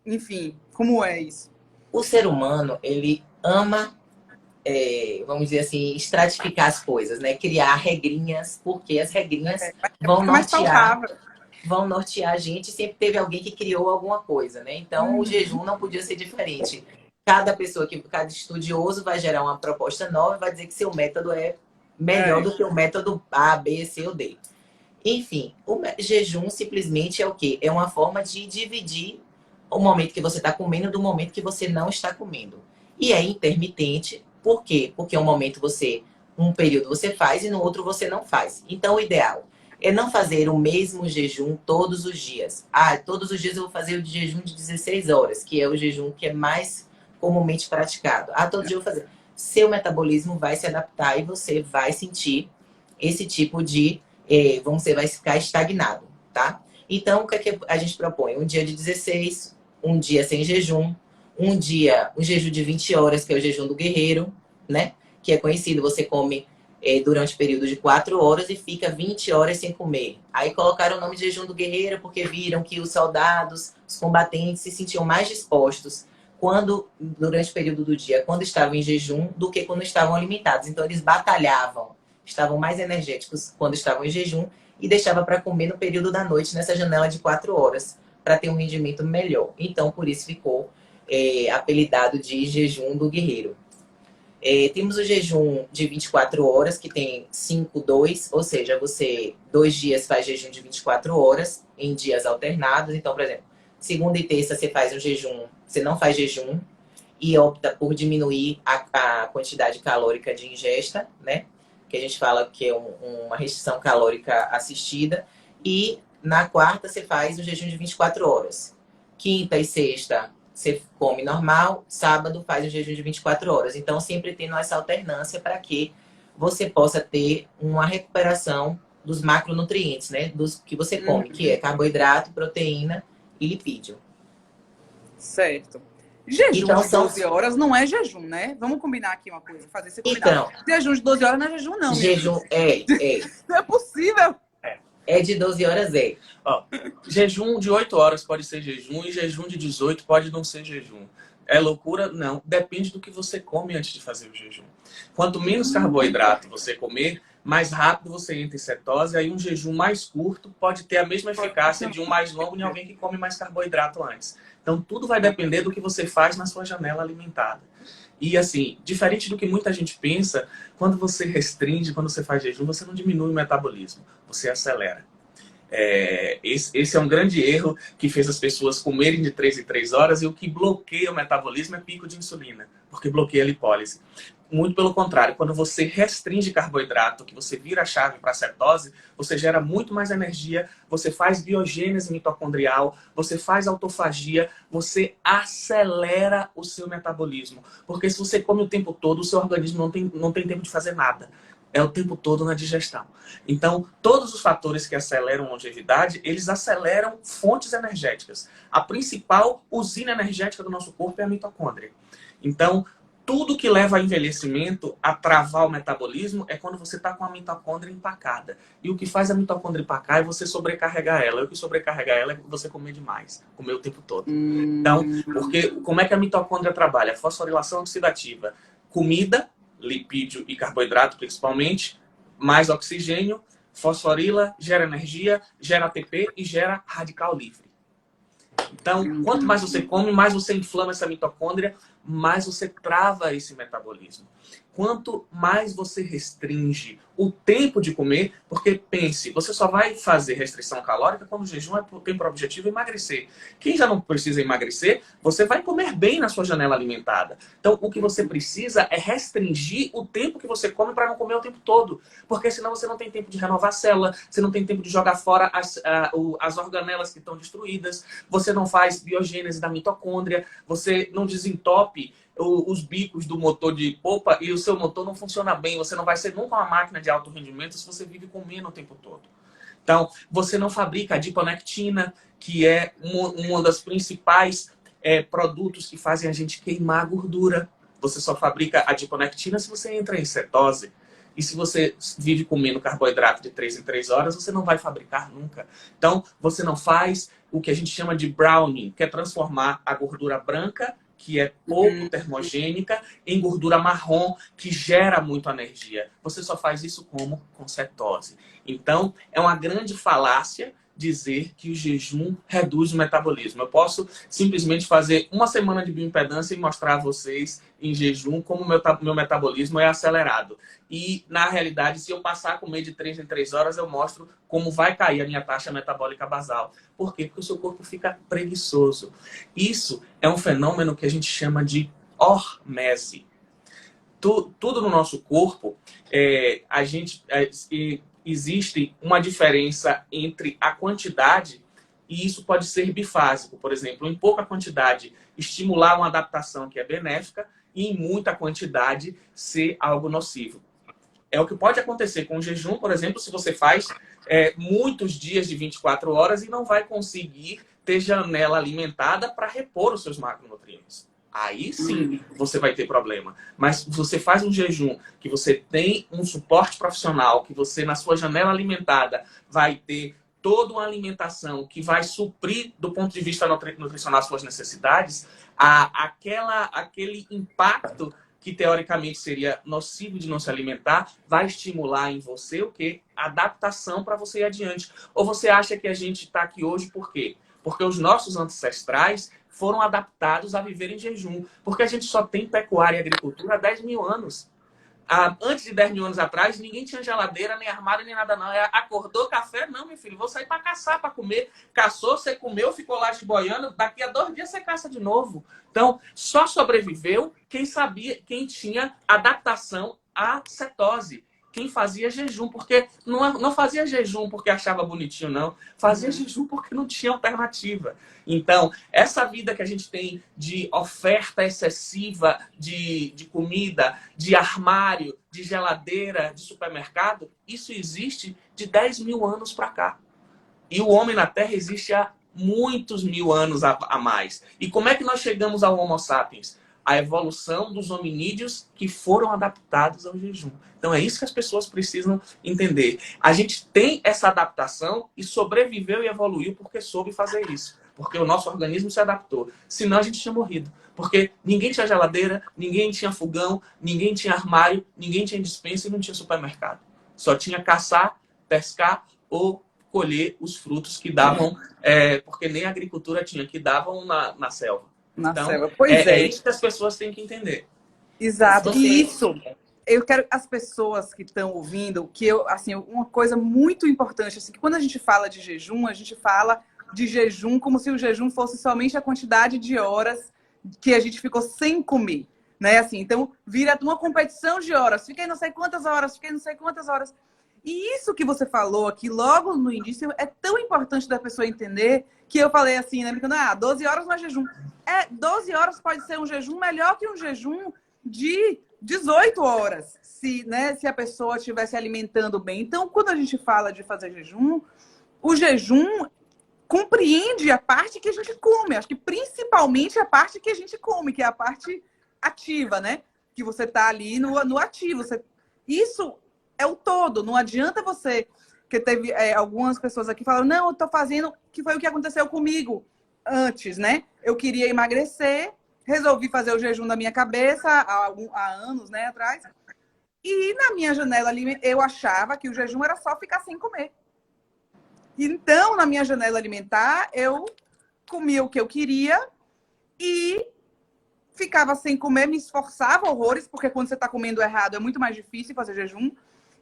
Enfim, como é isso? O ser humano, ele ama, vamos dizer assim, estratificar as coisas, né? Criar regrinhas, porque as regrinhas vão Fica mais nortear, palpável. vão nortear a gente. Sempre teve alguém que criou alguma coisa, né? Então, o jejum não podia ser diferente. Cada estudioso vai gerar uma proposta nova e vai dizer que seu método é melhor É. do que o método A, B, C ou D. Enfim, o jejum simplesmente é o quê? É uma forma de dividir o momento que você está comendo do momento que você não está comendo. E é intermitente, por quê? Porque um período você faz e no outro você não faz. Então, o ideal é não fazer o mesmo jejum todos os dias. Ah, todos os dias eu vou fazer o jejum de 16 horas, que é o jejum que é mais comumente praticado. Ah, todo dia eu vou fazer. Seu metabolismo vai se adaptar e você vai sentir esse tipo de você vai ficar estagnado, tá? Então, o que é que a gente propõe? Um dia de 16, um dia sem jejum, um jejum de 20 horas, que é o jejum do guerreiro, né? Que é conhecido, você come durante período de 4 horas e fica 20 horas sem comer. Aí colocaram o nome de jejum do guerreiro porque viram que os soldados, os combatentes, se sentiam mais dispostos durante o período do dia, quando estavam em jejum, do que quando estavam alimentados. Então, eles batalhavam, estavam mais energéticos quando estavam em jejum e deixava para comer no período da noite, nessa janela de 4 horas, para ter um rendimento melhor. Então, por isso ficou apelidado de jejum do guerreiro. Temos o jejum de 24 horas, que tem 5, 2, ou seja, você 2 dias faz jejum de 24 horas em dias alternados. Então, por exemplo, segunda e terça você faz um jejum, você não faz jejum e opta por diminuir a quantidade calórica de ingesta, né? Que a gente fala que é uma restrição calórica assistida. E na quarta você faz um jejum de 24 horas. Quinta e sexta você come normal, sábado faz o jejum de 24 horas. Então, sempre tendo essa alternância para que você possa ter uma recuperação dos macronutrientes, né? Dos que você come, que é carboidrato, proteína e lipídio. Certo. Jejum Então, de 12 horas não é jejum, né? Vamos combinar aqui uma coisa, fazer esse combinado. Então, Jejum de 12 horas não é jejum, não, minha filha. jejum Não é possível. é de 12 horas, Ó, jejum de 8 horas pode ser jejum e jejum de 18 pode não ser jejum. É loucura? Não. Depende do que você come antes de fazer o jejum. Quanto menos carboidrato você comer, mais rápido você entra em cetose. Aí um jejum mais curto pode ter a mesma eficácia de um mais longo em alguém que come mais carboidrato antes. Então, tudo vai depender do que você faz na sua janela alimentar. E assim, diferente do que muita gente pensa, quando você restringe, quando você faz jejum, você não diminui o metabolismo, você acelera. Esse é um grande erro que fez as pessoas comerem de 3 em 3 horas, e o que bloqueia o metabolismo é pico de insulina, porque bloqueia a lipólise. Muito pelo contrário, quando você restringe carboidrato, que você vira a chave para a cetose, você gera muito mais energia, você faz biogênese mitocondrial, você faz autofagia, você acelera o seu metabolismo. Porque se você come o tempo todo, o seu organismo não tem tempo de fazer nada. É o tempo todo na digestão. Então, todos os fatores que aceleram a longevidade, eles aceleram fontes energéticas. A principal usina energética do nosso corpo é a mitocôndria. Então, tudo que leva a envelhecimento, a travar o metabolismo, é quando você está com a mitocôndria empacada. E o que faz a mitocôndria empacar é você sobrecarregar ela. E o que sobrecarregar ela é você comer demais, comer o tempo todo. Então, porque como é que a mitocôndria trabalha? Fosforilação oxidativa. Comida, lipídio e carboidrato principalmente, mais oxigênio, fosforila, gera energia, gera ATP e gera radical livre. Então, quanto mais você come, mais você inflama essa mitocôndria, mais você trava esse metabolismo. Quanto mais você restringe o tempo de comer, porque pense, você só vai fazer restrição calórica quando o jejum tem por objetivo emagrecer. Quem já não precisa emagrecer, você vai comer bem na sua janela alimentada. Então, o que você precisa é restringir o tempo que você come para não comer o tempo todo. Porque senão você não tem tempo de renovar a célula, você não tem tempo de jogar fora as organelas que estão destruídas, você não faz biogênese da mitocôndria, você não desentope os bicos do motor de polpa e o seu motor não funciona bem. Você não vai ser nunca uma máquina de alto rendimento se você vive comendo o tempo todo. Então, você não fabrica adiponectina, que é uma das principais produtos que fazem a gente queimar gordura. Você só fabrica adiponectina se você entra em cetose. E se você vive comendo carboidrato de 3 em 3 horas, você não vai fabricar nunca. Então, você não faz o que a gente chama de browning, que é transformar a gordura branca, que é pouco termogênica, em gordura marrom, que gera muita energia. Você só faz isso como com cetose. Então, é uma grande falácia dizer que o jejum reduz o metabolismo. Eu posso simplesmente fazer uma semana de bioimpedância e mostrar a vocês em jejum como meu metabolismo é acelerado. E, na realidade, se eu passar a comer de 3 em 3 horas, eu mostro como vai cair a minha taxa metabólica basal. Por quê? Porque o seu corpo fica preguiçoso. Isso é um fenômeno que a gente chama de hormese. Tudo no nosso corpo, existe uma diferença entre a quantidade, e isso pode ser bifásico. Por exemplo, em pouca quantidade, estimular uma adaptação que é benéfica, e em muita quantidade, ser algo nocivo. É o que pode acontecer com o jejum, por exemplo, se você faz muitos dias de 24 horas e não vai conseguir ter janela alimentada para repor os seus macronutrientes. Aí sim você vai ter problema. Mas se você faz um jejum, que você tem um suporte profissional, que você na sua janela alimentada vai ter toda uma alimentação que vai suprir do ponto de vista nutricional as suas necessidades, aquele impacto que teoricamente seria nocivo de não se alimentar, vai estimular em você o quê? Adaptação para você ir adiante. Ou você acha que a gente está aqui hoje por quê? Porque os nossos ancestrais foram adaptados a viver em jejum. Porque a gente só tem pecuária e agricultura há 10 mil anos. Antes de 10 mil anos atrás, ninguém tinha geladeira, nem armário, nem nada não. Acordou café? Não, meu filho, vou sair para caçar, para comer. Caçou, você comeu, ficou lá boiando, daqui a 2 dias você caça de novo. Então, só sobreviveu quem sabia, quem tinha adaptação à cetose. Quem fazia jejum, porque não fazia jejum porque achava bonitinho, não. Fazia jejum porque não tinha alternativa. Então, essa vida que a gente tem de oferta excessiva de comida, de armário, de geladeira, de supermercado, isso existe de 10 mil anos para cá. E o homem na Terra existe há muitos mil anos a mais. E como é que nós chegamos ao Homo sapiens? A evolução dos hominídeos que foram adaptados ao jejum. Então é isso que as pessoas precisam entender. A gente tem essa adaptação e sobreviveu e evoluiu porque soube fazer isso. Porque o nosso organismo se adaptou. Senão a gente tinha morrido. Porque ninguém tinha geladeira, ninguém tinha fogão, ninguém tinha armário, ninguém tinha despensa e não tinha supermercado. Só tinha caçar, pescar ou colher os frutos que davam, porque nem a agricultura tinha, que davam na selva. Então, selva. Pois é isso que as pessoas têm que entender. Exato. E isso, eu quero as pessoas que estão ouvindo, uma coisa muito importante, assim, que quando a gente fala de jejum, a gente fala de jejum como se o jejum fosse somente a quantidade de horas que a gente ficou sem comer, né? Assim, então, vira uma competição de horas. Fiquei não sei quantas horas, fiquei não sei quantas horas. E isso que você falou aqui logo no início é tão importante da pessoa entender que eu falei assim, né? Brincando, 12 horas não é jejum. 12 horas pode ser um jejum melhor que um jejum de 18 horas, se a pessoa estiver se alimentando bem. Então, quando a gente fala de fazer jejum, o jejum compreende a parte que a gente come. Acho que principalmente a parte que a gente come, que é a parte ativa, né? que você está ali no ativo. Isso é o todo. Não adianta você... Porque teve algumas pessoas aqui que falaram, não, eu estou fazendo... Que foi o que aconteceu comigo antes, né? Eu queria emagrecer, resolvi fazer o jejum da minha cabeça há anos, né, atrás. E na minha janela alimentar, eu achava que o jejum era só ficar sem comer. Então, na minha janela alimentar, eu comia o que eu queria e ficava sem comer, me esforçava horrores, porque quando você está comendo errado é muito mais difícil fazer jejum.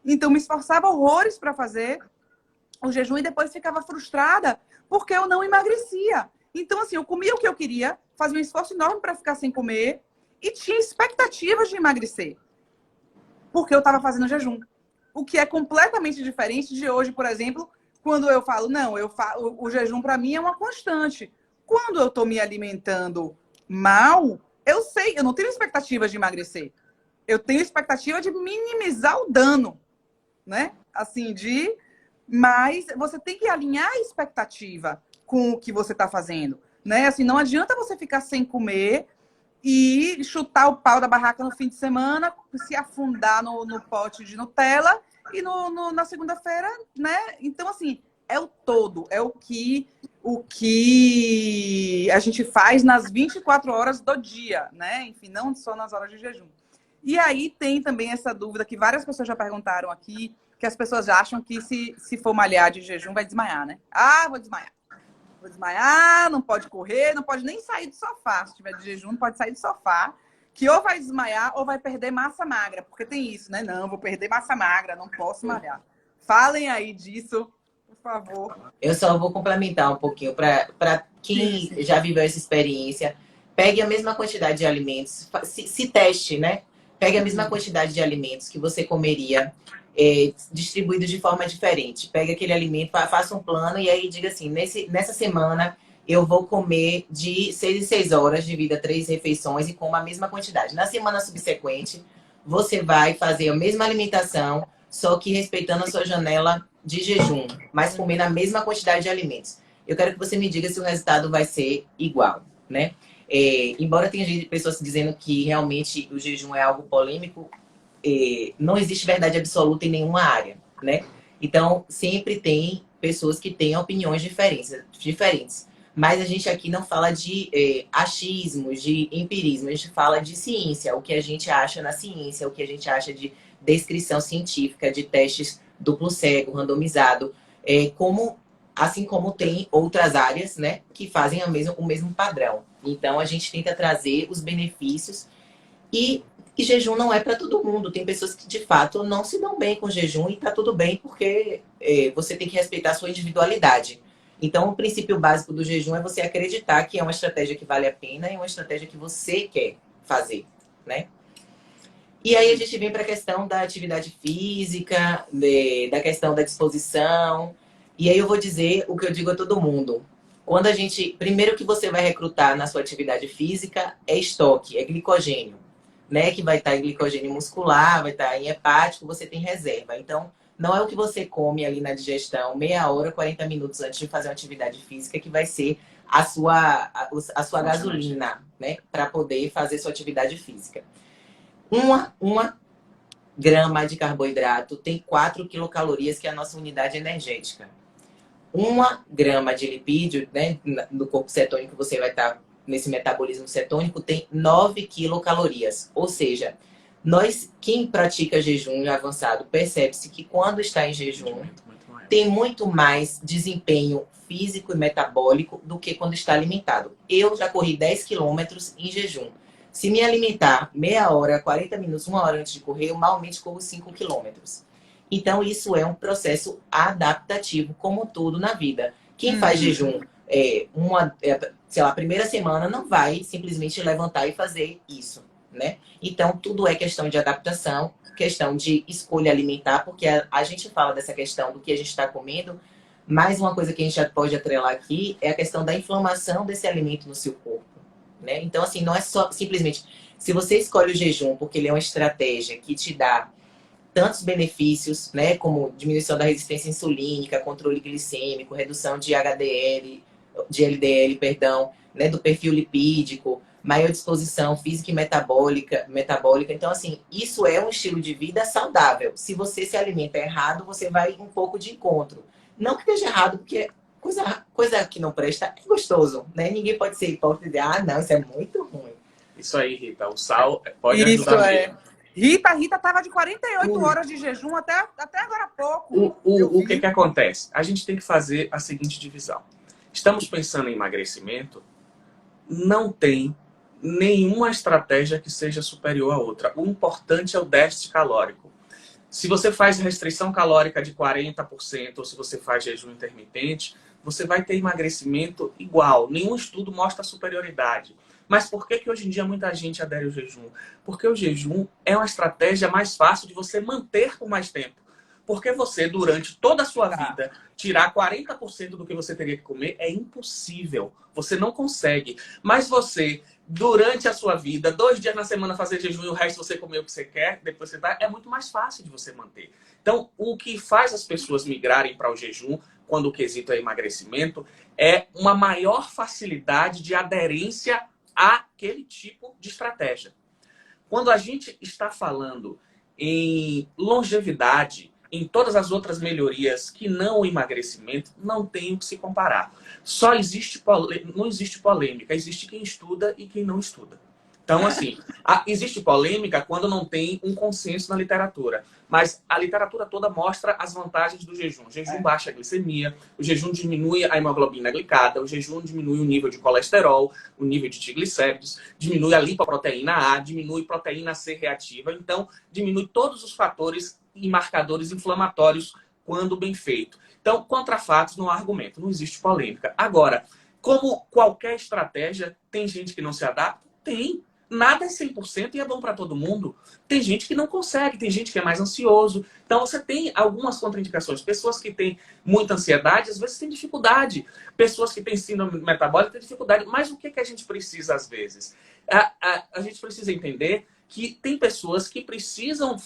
Então, me esforçava horrores para fazer o jejum e depois ficava frustrada porque eu não emagrecia. Então, assim, eu comia o que eu queria, fazia um esforço enorme para ficar sem comer e tinha expectativas de emagrecer, porque eu estava fazendo jejum. O que é completamente diferente de hoje, por exemplo, quando eu falo, não, o jejum para mim é uma constante. Quando eu estou me alimentando mal, eu sei, eu não tenho expectativas de emagrecer. Eu tenho expectativa de minimizar o dano, né? Assim, mas você tem que alinhar a expectativa com o que você está fazendo, né? Assim, não adianta você ficar sem comer e chutar o pau da barraca no fim de semana, se afundar no pote de Nutella e na segunda-feira, né? Então, assim, é o todo, é o que a gente faz nas 24 horas do dia, né? Enfim, não só nas horas de jejum. E aí tem também essa dúvida que várias pessoas já perguntaram aqui, que as pessoas acham que se for malhar de jejum vai desmaiar, né? Ah, vou desmaiar. Vou desmaiar, não pode correr, não pode nem sair do sofá. Se tiver de jejum, não pode sair do sofá. Que ou vai desmaiar ou vai perder massa magra. Porque tem isso, né? Não, vou perder massa magra, não posso malhar. Falem aí disso, por favor. Eu só vou complementar um pouquinho para quem já viveu essa experiência. Pegue a mesma quantidade de alimentos, se teste, né? Pegue a mesma quantidade de alimentos que você comeria distribuídos de forma diferente. Pegue aquele alimento, faça um plano e aí diga assim, nessa semana eu vou comer de 6 em 6 horas, divida 3 refeições e coma a mesma quantidade. Na semana subsequente, você vai fazer a mesma alimentação, só que respeitando a sua janela de jejum, mas comendo a mesma quantidade de alimentos. Eu quero que você me diga se o resultado vai ser igual, né? Embora tenha pessoas dizendo que realmente o jejum é algo polêmico, não existe verdade absoluta em nenhuma área, né? Então, sempre tem pessoas que têm opiniões diferentes. Mas a gente aqui não fala de achismo, de empirismo, a gente fala de ciência, o que a gente acha na ciência, o que a gente acha de descrição científica, de testes duplo cego, randomizado, assim como tem outras áreas, né, que fazem o mesmo padrão. Então, a gente tenta trazer os benefícios e jejum não é para todo mundo. Tem pessoas que, de fato, não se dão bem com jejum e tá tudo bem, porque você tem que respeitar a sua individualidade. Então, o princípio básico do jejum é você acreditar que é uma estratégia que vale a pena e uma estratégia que você quer fazer, né? E aí a gente vem para a questão da atividade física, da questão da disposição. E aí eu vou dizer o que eu digo a todo mundo. Quando primeiro que você vai recrutar na sua atividade física é estoque, é glicogênio, né? Que vai estar em glicogênio muscular, vai estar em hepático, você tem reserva. Então, não é o que você come ali na digestão, meia hora, 40 minutos antes de fazer uma atividade física que vai ser a sua gasolina, né? Para poder fazer sua atividade física. Uma grama de carboidrato tem 4 quilocalorias, que é a nossa unidade energética. 1 grama de lipídio, né, no corpo cetônico, você vai estar nesse metabolismo cetônico, tem 9 quilocalorias. Ou seja, quem pratica jejum avançado, percebe-se que quando está em jejum, tem muito mais desempenho físico e metabólico do que quando está alimentado. Eu já corri 10 quilômetros em jejum. Se me alimentar meia hora, 40 minutos, 1 hora antes de correr, eu malmente corro 5 quilômetros. Então, isso é um processo adaptativo, como tudo na vida. Quem faz jejum, sei lá, primeira semana, não vai simplesmente levantar e fazer isso, né? Então, tudo é questão de adaptação, questão de escolha alimentar, porque a gente fala dessa questão do que a gente está comendo, mas uma coisa que a gente já pode atrelar aqui é a questão da inflamação desse alimento no seu corpo, né? Então, assim, não é só simplesmente... Se você escolhe o jejum porque ele é uma estratégia que te dá tantos benefícios, né, como diminuição da resistência insulínica, controle glicêmico, redução de LDL, perdão, né, do perfil lipídico, maior disposição física e metabólica. Então, assim, isso é um estilo de vida saudável. Se você se alimenta errado, você vai um pouco de encontro. Não que esteja errado, porque coisa que não presta é gostoso, né? Ninguém pode ser hipócrita e dizer, ah, não, isso é muito ruim. Isso aí, Rita. O sal pode Isso ajudar é. mesmo. Rita tava de 48 horas de jejum até agora há pouco. O que acontece? A gente tem que fazer a seguinte divisão. Estamos pensando em emagrecimento, não tem nenhuma estratégia que seja superior à outra. O importante é o déficit calórico. Se você faz restrição calórica de 40% ou se você faz jejum intermitente, você vai ter emagrecimento igual. Nenhum estudo mostra superioridade. Mas por que hoje em dia muita gente adere ao jejum? Porque o jejum é uma estratégia mais fácil de você manter por mais tempo. Porque você, durante toda a sua vida, tirar 40% do que você teria que comer é impossível. Você não consegue. Mas você, durante a sua vida, 2 dias na semana fazer jejum e o resto você comer o que você quer, depois você vai, é muito mais fácil de você manter. Então, o que faz as pessoas migrarem para o jejum, quando o quesito é emagrecimento, é uma maior facilidade de aderência àquele tipo de estratégia. Quando a gente está falando em longevidade, em todas as outras melhorias que não o emagrecimento, não tem o que se comparar. Só existe não existe polêmica, existe quem estuda e quem não estuda. Então, assim, existe polêmica quando não tem um consenso na literatura. Mas a literatura toda mostra as vantagens do jejum. O jejum baixa a glicemia, o jejum diminui a hemoglobina glicada, o jejum diminui o nível de colesterol, o nível de triglicéridos, diminui a lipoproteína A, diminui proteína C reativa. Então, diminui todos os fatores e marcadores inflamatórios quando bem feito. Então, contra fatos não há argumento, não existe polêmica. Agora, como qualquer estratégia, tem gente que não se adapta? Tem. Nada é 100% e é bom para todo mundo. Tem gente que não consegue, tem gente que é mais ansioso. Então, você tem algumas contraindicações. Pessoas que têm muita ansiedade, às vezes têm dificuldade. Pessoas que têm síndrome metabólica têm dificuldade. Mas o que a gente precisa, às vezes? A gente precisa entender que tem pessoas que precisam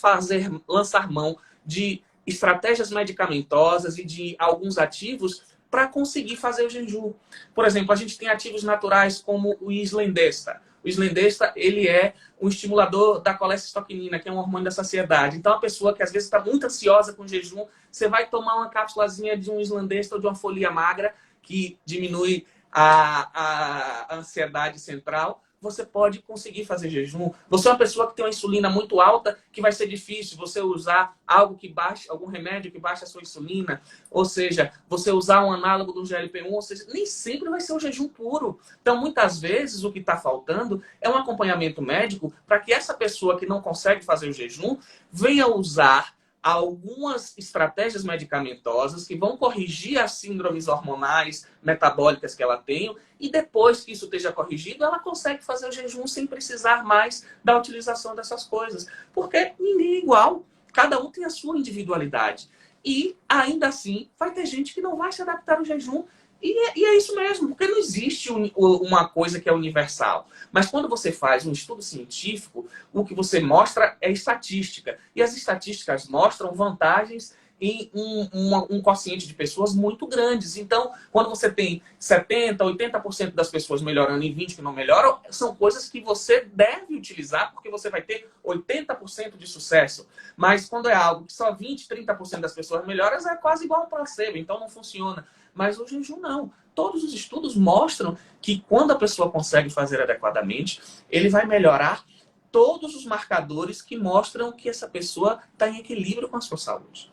lançar mão de estratégias medicamentosas e de alguns ativos para conseguir fazer o jejum. Por exemplo, a gente tem ativos naturais como o Slendesta. O Slendesta, ele é um estimulador da colecistoquinina, que é um hormônio da saciedade. Então, a pessoa que às vezes está muito ansiosa com o jejum, você vai tomar uma cápsulazinha de um Slendesta ou de uma folha magra, que diminui a ansiedade central. Você pode conseguir fazer jejum. Você é uma pessoa que tem uma insulina muito alta, que vai ser difícil você usar algo que baixe, algum remédio que baixe a sua insulina. Ou seja, você usar um análogo do GLP-1, ou seja, nem sempre vai ser um jejum puro. Então, muitas vezes, o que está faltando é um acompanhamento médico para que essa pessoa que não consegue fazer o jejum venha usar algumas estratégias medicamentosas que vão corrigir as síndromes hormonais, metabólicas que ela tem, e depois que isso esteja corrigido, ela consegue fazer o jejum sem precisar mais da utilização dessas coisas. Porque ninguém é igual, cada um tem a sua individualidade. E, ainda assim, vai ter gente que não vai se adaptar ao jejum. E é isso mesmo, porque não existe uma coisa que é universal. Mas quando você faz um estudo científico, o que você mostra é estatística. E as estatísticas mostram vantagens em um quociente de pessoas muito grandes. Então, quando você tem 70%, 80% das pessoas melhorando e 20% que não melhoram, são coisas que você deve utilizar, porque você vai ter 80% de sucesso. Mas quando é algo que só 20%, 30% das pessoas melhoram, é quase igual um placebo, então não funciona. Mas o jejum não. Todos os estudos mostram que quando a pessoa consegue fazer adequadamente, ele vai melhorar todos os marcadores que mostram que essa pessoa está em equilíbrio com a sua saúde.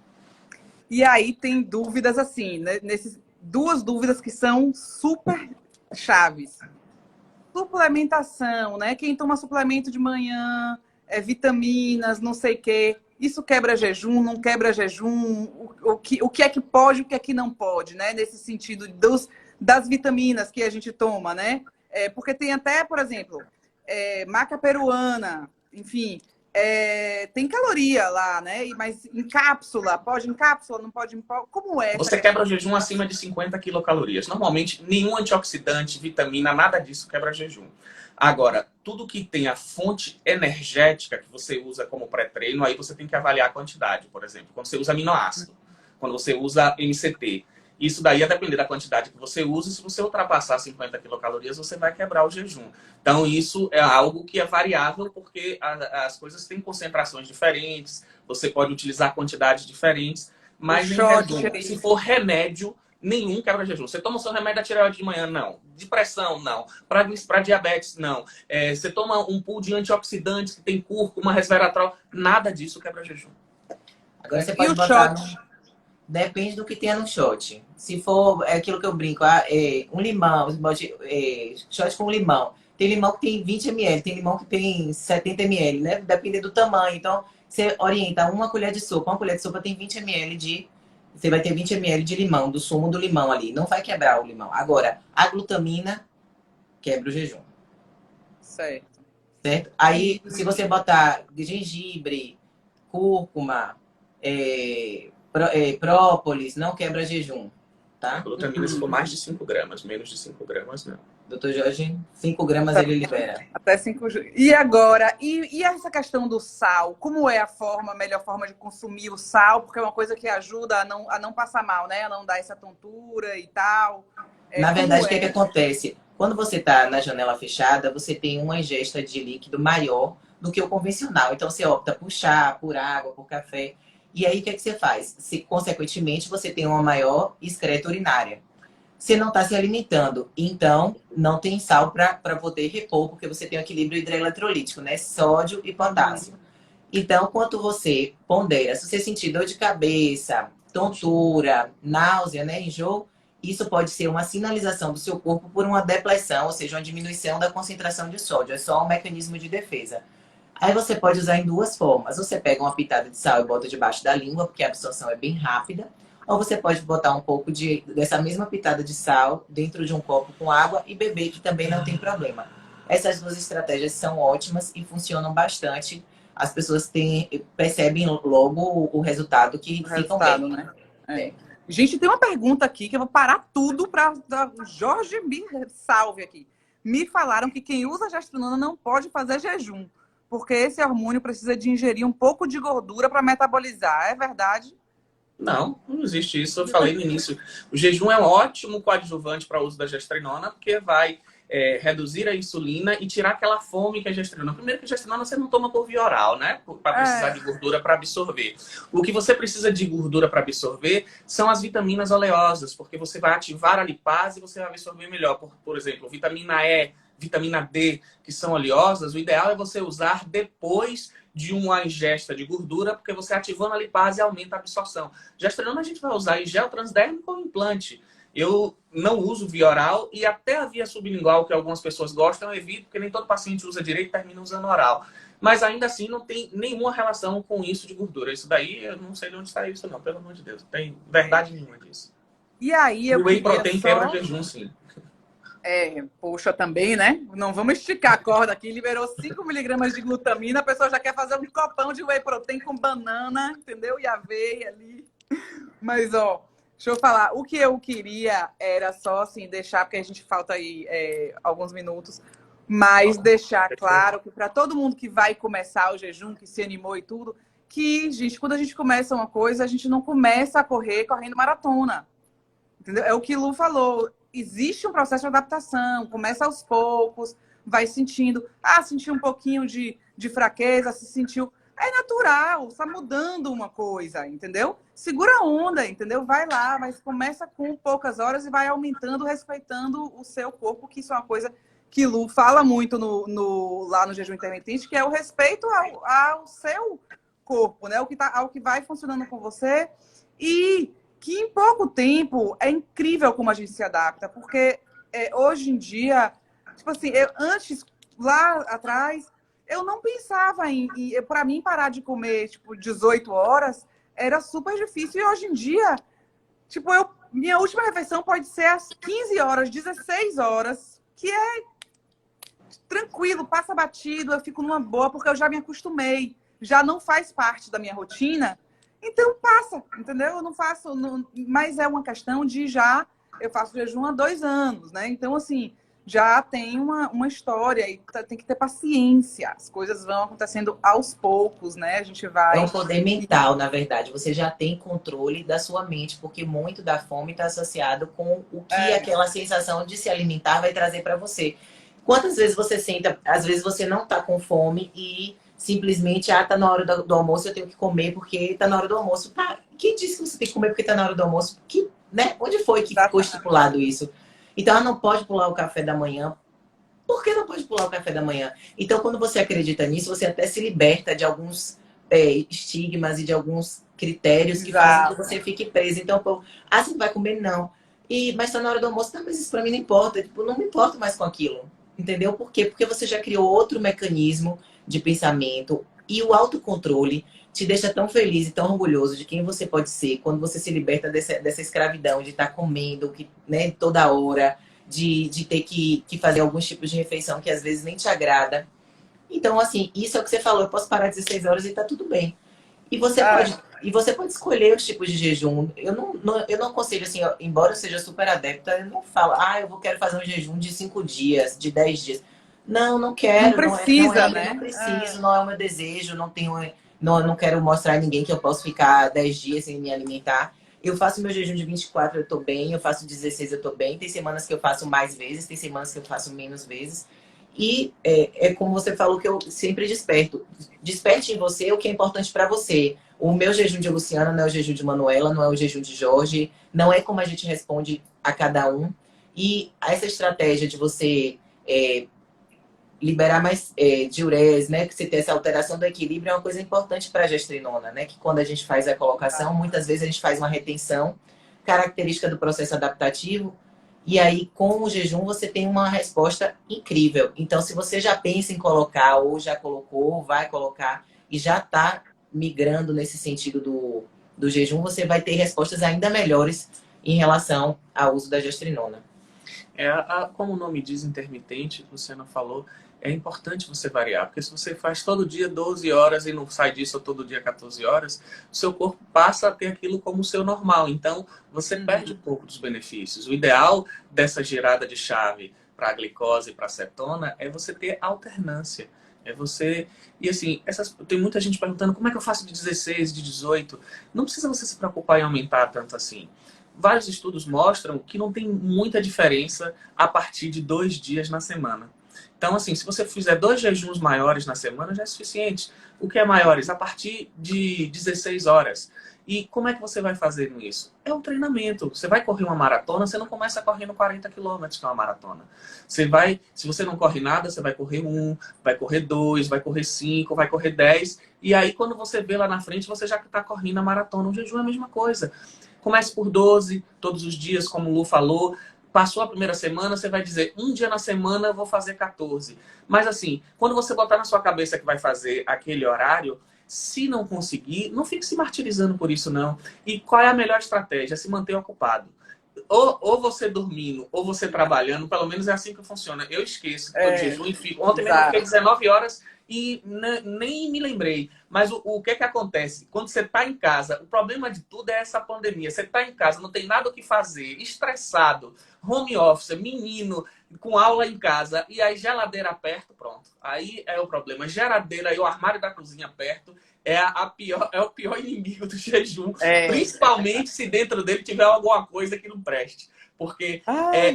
E aí tem dúvidas assim, né? Duas dúvidas que são super chaves. Suplementação, né? Quem toma suplemento de manhã, vitaminas, não sei o quê. Isso quebra jejum, não quebra jejum? O que é que pode, o que é que não pode, né? Nesse sentido das vitaminas que a gente toma, né? Porque tem até, por exemplo, maca peruana, enfim, tem caloria lá, né? Mas em cápsula, pode em cápsula, não pode em... Como é? Você quebra o jejum acima de 50 quilocalorias. Normalmente, nenhum antioxidante, vitamina, nada disso quebra jejum. Agora, tudo que tem a fonte energética que você usa como pré-treino, aí você tem que avaliar a quantidade, por exemplo. Quando você usa aminoácido, quando você usa MCT. Isso daí, a depender da quantidade que você usa, se você ultrapassar 50 quilocalorias, você vai quebrar o jejum. Então, isso é algo que é variável, porque as coisas têm concentrações diferentes, você pode utilizar quantidades diferentes, O mas em shot resumo, se aí. for remédio, nenhum quebra jejum. Você toma o seu remédio da tireoide de manhã? Não. De pressão? Não. Para diabetes? Não. Você toma um pool de antioxidantes que tem cúrcuma, resveratrol? Nada disso quebra jejum. Agora você E pode o botar shot? Depende do que tenha no shot. Se for é aquilo que eu brinco, um limão, você bote, shot com limão. Tem limão que tem 20 ml, tem limão que tem 70 ml, né? Depende do tamanho. Então, você orienta uma colher de sopa. Uma colher de sopa tem 20 ml de. Você vai ter 20 ml de limão, do sumo do limão ali. Não vai quebrar o limão. Agora, a glutamina quebra o jejum. Certo. Certo? Aí, se você botar gengibre, cúrcuma, própolis, não quebra jejum, A tá? glutamina, se for mais de 5 gramas, menos de 5 gramas, não. Doutor Jorge, 5 gramas ele libera. Até 5 E agora, e essa questão do sal? Como é a melhor forma de consumir o sal? Porque é uma coisa que ajuda a não passar mal, né? A não dar essa tontura e tal. Na verdade, o que é que é? acontece? Quando você está na janela fechada, você tem uma ingesta de líquido maior do que o convencional. Então, você opta por chá, por água, por café. E aí, o que é que você faz? Consequentemente, você tem uma maior excreta urinária. Você não está se alimentando, então não tem sal para poder repor, porque você tem um equilíbrio hidroeletrolítico, né? Sódio e potássio. Então, quanto você pondera, se você sentir dor de cabeça, tontura, náusea, né, enjoo, isso pode ser uma sinalização do seu corpo por uma depressão, ou seja, uma diminuição da concentração de sódio. É só um mecanismo de defesa. Aí você pode usar em duas formas. Você pega uma pitada de sal e bota debaixo da língua, porque a absorção é bem rápida. Ou você pode botar um pouco dessa mesma pitada de sal dentro de um copo com água e beber, que também não tem problema. Essas duas estratégias são ótimas e funcionam bastante. As pessoas percebem logo o resultado que O ficam bem. resultado, né? Gente, tem uma pergunta aqui que eu vou parar tudo para o Jorge me salve aqui. Me falaram que quem usa gestrinona não pode fazer jejum, porque esse hormônio precisa de ingerir um pouco de gordura para metabolizar. É verdade? Não, não existe isso. Eu falei no início. O jejum é um ótimo coadjuvante para o uso da gestrinona, porque vai reduzir a insulina e tirar aquela fome que a gestrinona. Primeiro que a gestrinona você não toma por via oral, né? Para precisar de gordura para absorver. O que você precisa de gordura para absorver são as vitaminas oleosas, porque você vai ativar a lipase e você vai absorver melhor. Por exemplo, vitamina E, vitamina D, que são oleosas, o ideal é você usar depois de uma ingesta de gordura, porque você ativando a lipase aumenta a absorção. Gestrinona a gente vai usar em gel transdérmico ou implante. Eu não uso via oral e até a via sublingual, que algumas pessoas gostam, eu evito, porque nem todo paciente usa direito e termina usando oral. Mas ainda assim não tem nenhuma relação com isso de gordura. Isso daí eu não sei de onde está isso não, pelo amor de Deus. Não tem verdade nenhuma disso. E aí eu o whey queria protein só... quebra jejum, sim. Poxa, também, né? Não vamos esticar a corda aqui. Liberou 5 miligramas de glutamina, a pessoa já quer fazer um copão de whey protein com banana, entendeu? E aveia ali. Mas, ó, deixa eu falar. O que eu queria era só, assim, deixar, porque a gente falta aí alguns minutos, mas deixar claro que para todo mundo que vai começar o jejum, que se animou e tudo, que, gente, quando a gente começa uma coisa, a gente não começa a correr correndo maratona. Entendeu? É o que Lu falou. Existe um processo de adaptação, começa aos poucos, vai sentindo. Sentiu um pouquinho de fraqueza, se sentiu. É natural, está mudando uma coisa, entendeu? Segura a onda, entendeu? Vai lá, mas começa com poucas horas e vai aumentando, respeitando o seu corpo, que isso é uma coisa que Lu fala muito lá no jejum intermitente, que é o respeito ao seu corpo, né? Ao que vai funcionando com você. E que em pouco tempo é incrível como a gente se adapta, porque hoje em dia, tipo assim, antes, lá atrás, eu não pensava para mim, parar de comer, tipo, 18 horas era super difícil. E hoje em dia, tipo, minha última refeição pode ser às 15 horas, 16 horas, que é tranquilo, passa batido, eu fico numa boa, porque eu já me acostumei, já não faz parte da minha rotina. Então passa, entendeu? Eu não faço, mas é uma questão de eu faço jejum há 2 anos, né? Então, assim, já tem uma história e tem que ter paciência. As coisas vão acontecendo aos poucos, né? A gente É vai... um poder mental, na verdade. Você já tem controle da sua mente, porque muito da fome está associado com o que aquela sensação de se alimentar vai trazer para você. Quantas vezes você senta, às vezes você não está com fome e simplesmente, tá na hora do almoço, eu tenho que comer porque tá na hora do almoço. Tá, quem disse que você tem que comer porque tá na hora do almoço? Né? Onde foi que ficou estipulado isso? Então, ela não pode pular o café da manhã. Por que não pode pular o café da manhã? Então, quando você acredita nisso, você até se liberta de alguns estigmas e de alguns critérios que fazem que você fique preso. Então, pô, você não vai comer? Não. Mas tá na hora do almoço. Tá, mas isso pra mim não importa. Tipo, não me importo mais com aquilo. Entendeu? Por quê? Porque você já criou outro mecanismo de pensamento e o autocontrole te deixa tão feliz e tão orgulhoso de quem você pode ser quando você se liberta dessa escravidão de estar comendo, né, toda hora, de ter que fazer alguns tipos de refeição que às vezes nem te agrada. Então, assim, isso é o que você falou, eu posso parar 16 horas e tá tudo bem. E você pode escolher os tipos de jejum. Eu não aconselho, assim, embora eu seja super adepta, eu não falo, eu quero fazer um jejum de 5 dias, de 10 dias. Não quero. Não precisa, né? Não preciso, não é o meu desejo, não quero mostrar a ninguém que eu posso ficar 10 dias sem me alimentar. Eu faço meu jejum de 24, eu tô bem. Eu faço 16, eu tô bem. Tem semanas que eu faço mais vezes, tem semanas que eu faço menos vezes. E é como você falou que eu sempre desperto. Desperte em você o que é importante para você. O meu jejum de Luciana não é o jejum de Manuela, não é o jejum de Jorge. Não é como a gente responde a cada um. E essa estratégia de você liberar mais diurese, né? Que você tem essa alteração do equilíbrio é uma coisa importante para a gestrinona, né? Que quando a gente faz a colocação, muitas vezes a gente faz uma retenção, característica do processo adaptativo, e aí com o jejum você tem uma resposta incrível. Então, se você já pensa em colocar, ou já colocou, ou vai colocar, e já está migrando nesse sentido do jejum, você vai ter respostas ainda melhores em relação ao uso da gestrinona. Como o nome diz, intermitente, Luciana falou, é importante você variar, porque se você faz todo dia 12 horas e não sai disso todo dia 14 horas, o seu corpo passa a ter aquilo como o seu normal. Então, você perde um pouco dos benefícios. O ideal dessa girada de chave para a glicose e para a cetona é você ter alternância. É você... E assim, tem muita gente perguntando como é que eu faço de 16, de 18. Não precisa você se preocupar em aumentar tanto assim. Vários estudos mostram que não tem muita diferença a partir de 2 dias na semana. Então, assim, se você fizer 2 jejuns maiores na semana, já é suficiente. O que é maiores? A partir de 16 horas. E como é que você vai fazer isso? É um treinamento. Você vai correr uma maratona, você não começa correndo 40 quilômetros, que é uma maratona. Se você não corre nada, você vai correr 1, vai correr 2, vai correr 5, vai correr 10. E aí, quando você vê lá na frente, você já está correndo a maratona. O jejum é a mesma coisa. Comece por 12, todos os dias, como o Lu falou. Passou a primeira semana, você vai dizer, um dia na semana eu vou fazer 14. Mas assim, quando você botar na sua cabeça que vai fazer aquele horário, se não conseguir, não fique se martirizando por isso, não. E qual é a melhor estratégia? Se manter ocupado. Ou você dormindo, ou você trabalhando, pelo menos é assim que funciona. Eu esqueço que tô de jejum e fico. Ontem mesmo eu fiquei 19 horas e nem me lembrei. Mas o que é que acontece? Quando você está em casa, o problema de tudo é essa pandemia. Você está em casa, não tem nada o que fazer, estressado, home office, menino, com aula em casa, e aí geladeira perto, pronto. Aí é o problema. Geladeira e o armário da cozinha perto é o pior inimigo do jejum. Principalmente se dentro dele tiver alguma coisa que não preste. Porque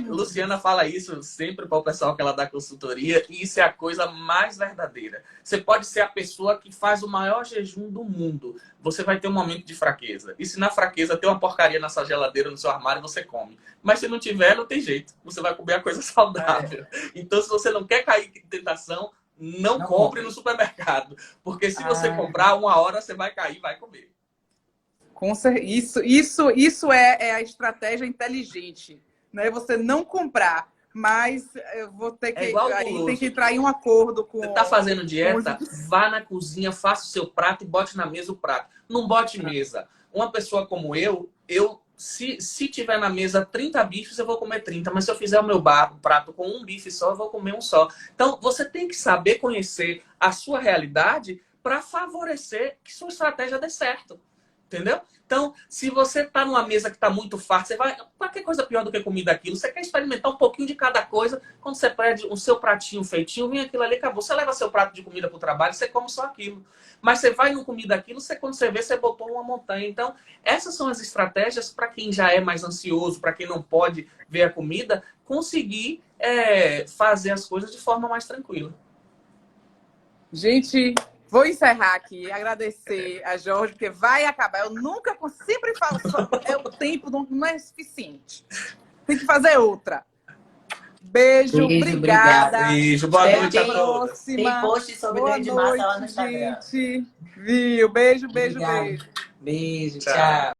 Luciana fala isso sempre para o pessoal que ela dá consultoria, e isso é a coisa mais verdadeira. Você pode ser a pessoa que faz o maior jejum do mundo. Você vai ter um momento de fraqueza. E se na fraqueza tem uma porcaria na sua geladeira, no seu armário, você come. Mas se não tiver, não tem jeito. Você vai comer a coisa saudável. Então, se você não quer cair em tentação, não compre no supermercado. Porque se você comprar, uma hora você vai cair e vai comer. Isso é a estratégia inteligente, né? Você não comprar, mas eu vou ter que aí tem que entrar em um acordo com. Você está fazendo dieta? Vá na cozinha, faça o seu prato e bote na mesa o prato. Não bote mesa. Uma pessoa como se tiver na mesa 30 bifes, eu vou comer 30, mas se eu fizer o meu prato com um bife só, eu vou comer um só. Então, você tem que saber conhecer a sua realidade para favorecer que sua estratégia dê certo. Entendeu? Então, se você tá numa mesa que tá muito farta, você vai... Qualquer coisa pior do que comida aquilo. Você quer experimentar um pouquinho de cada coisa. Quando você pede o seu pratinho feitinho, vem aquilo ali, acabou. Você leva seu prato de comida pro trabalho, você come só aquilo. Mas você vai no comida aquilo, quando você vê, você botou uma montanha. Então, essas são as estratégias para quem já é mais ansioso, para quem não pode ver a comida, conseguir fazer as coisas de forma mais tranquila. Gente, vou encerrar aqui, agradecer a Jorge, porque vai acabar. Eu nunca, sempre falo, o tempo não é suficiente. Tem que fazer outra. Beijo, obrigada. Beijo, boa noite a todos. Tem post sobre ganho de massa lá no Instagram. Gente. Viu? Beijo, beijo, Obrigada. beijo. Beijo, tchau.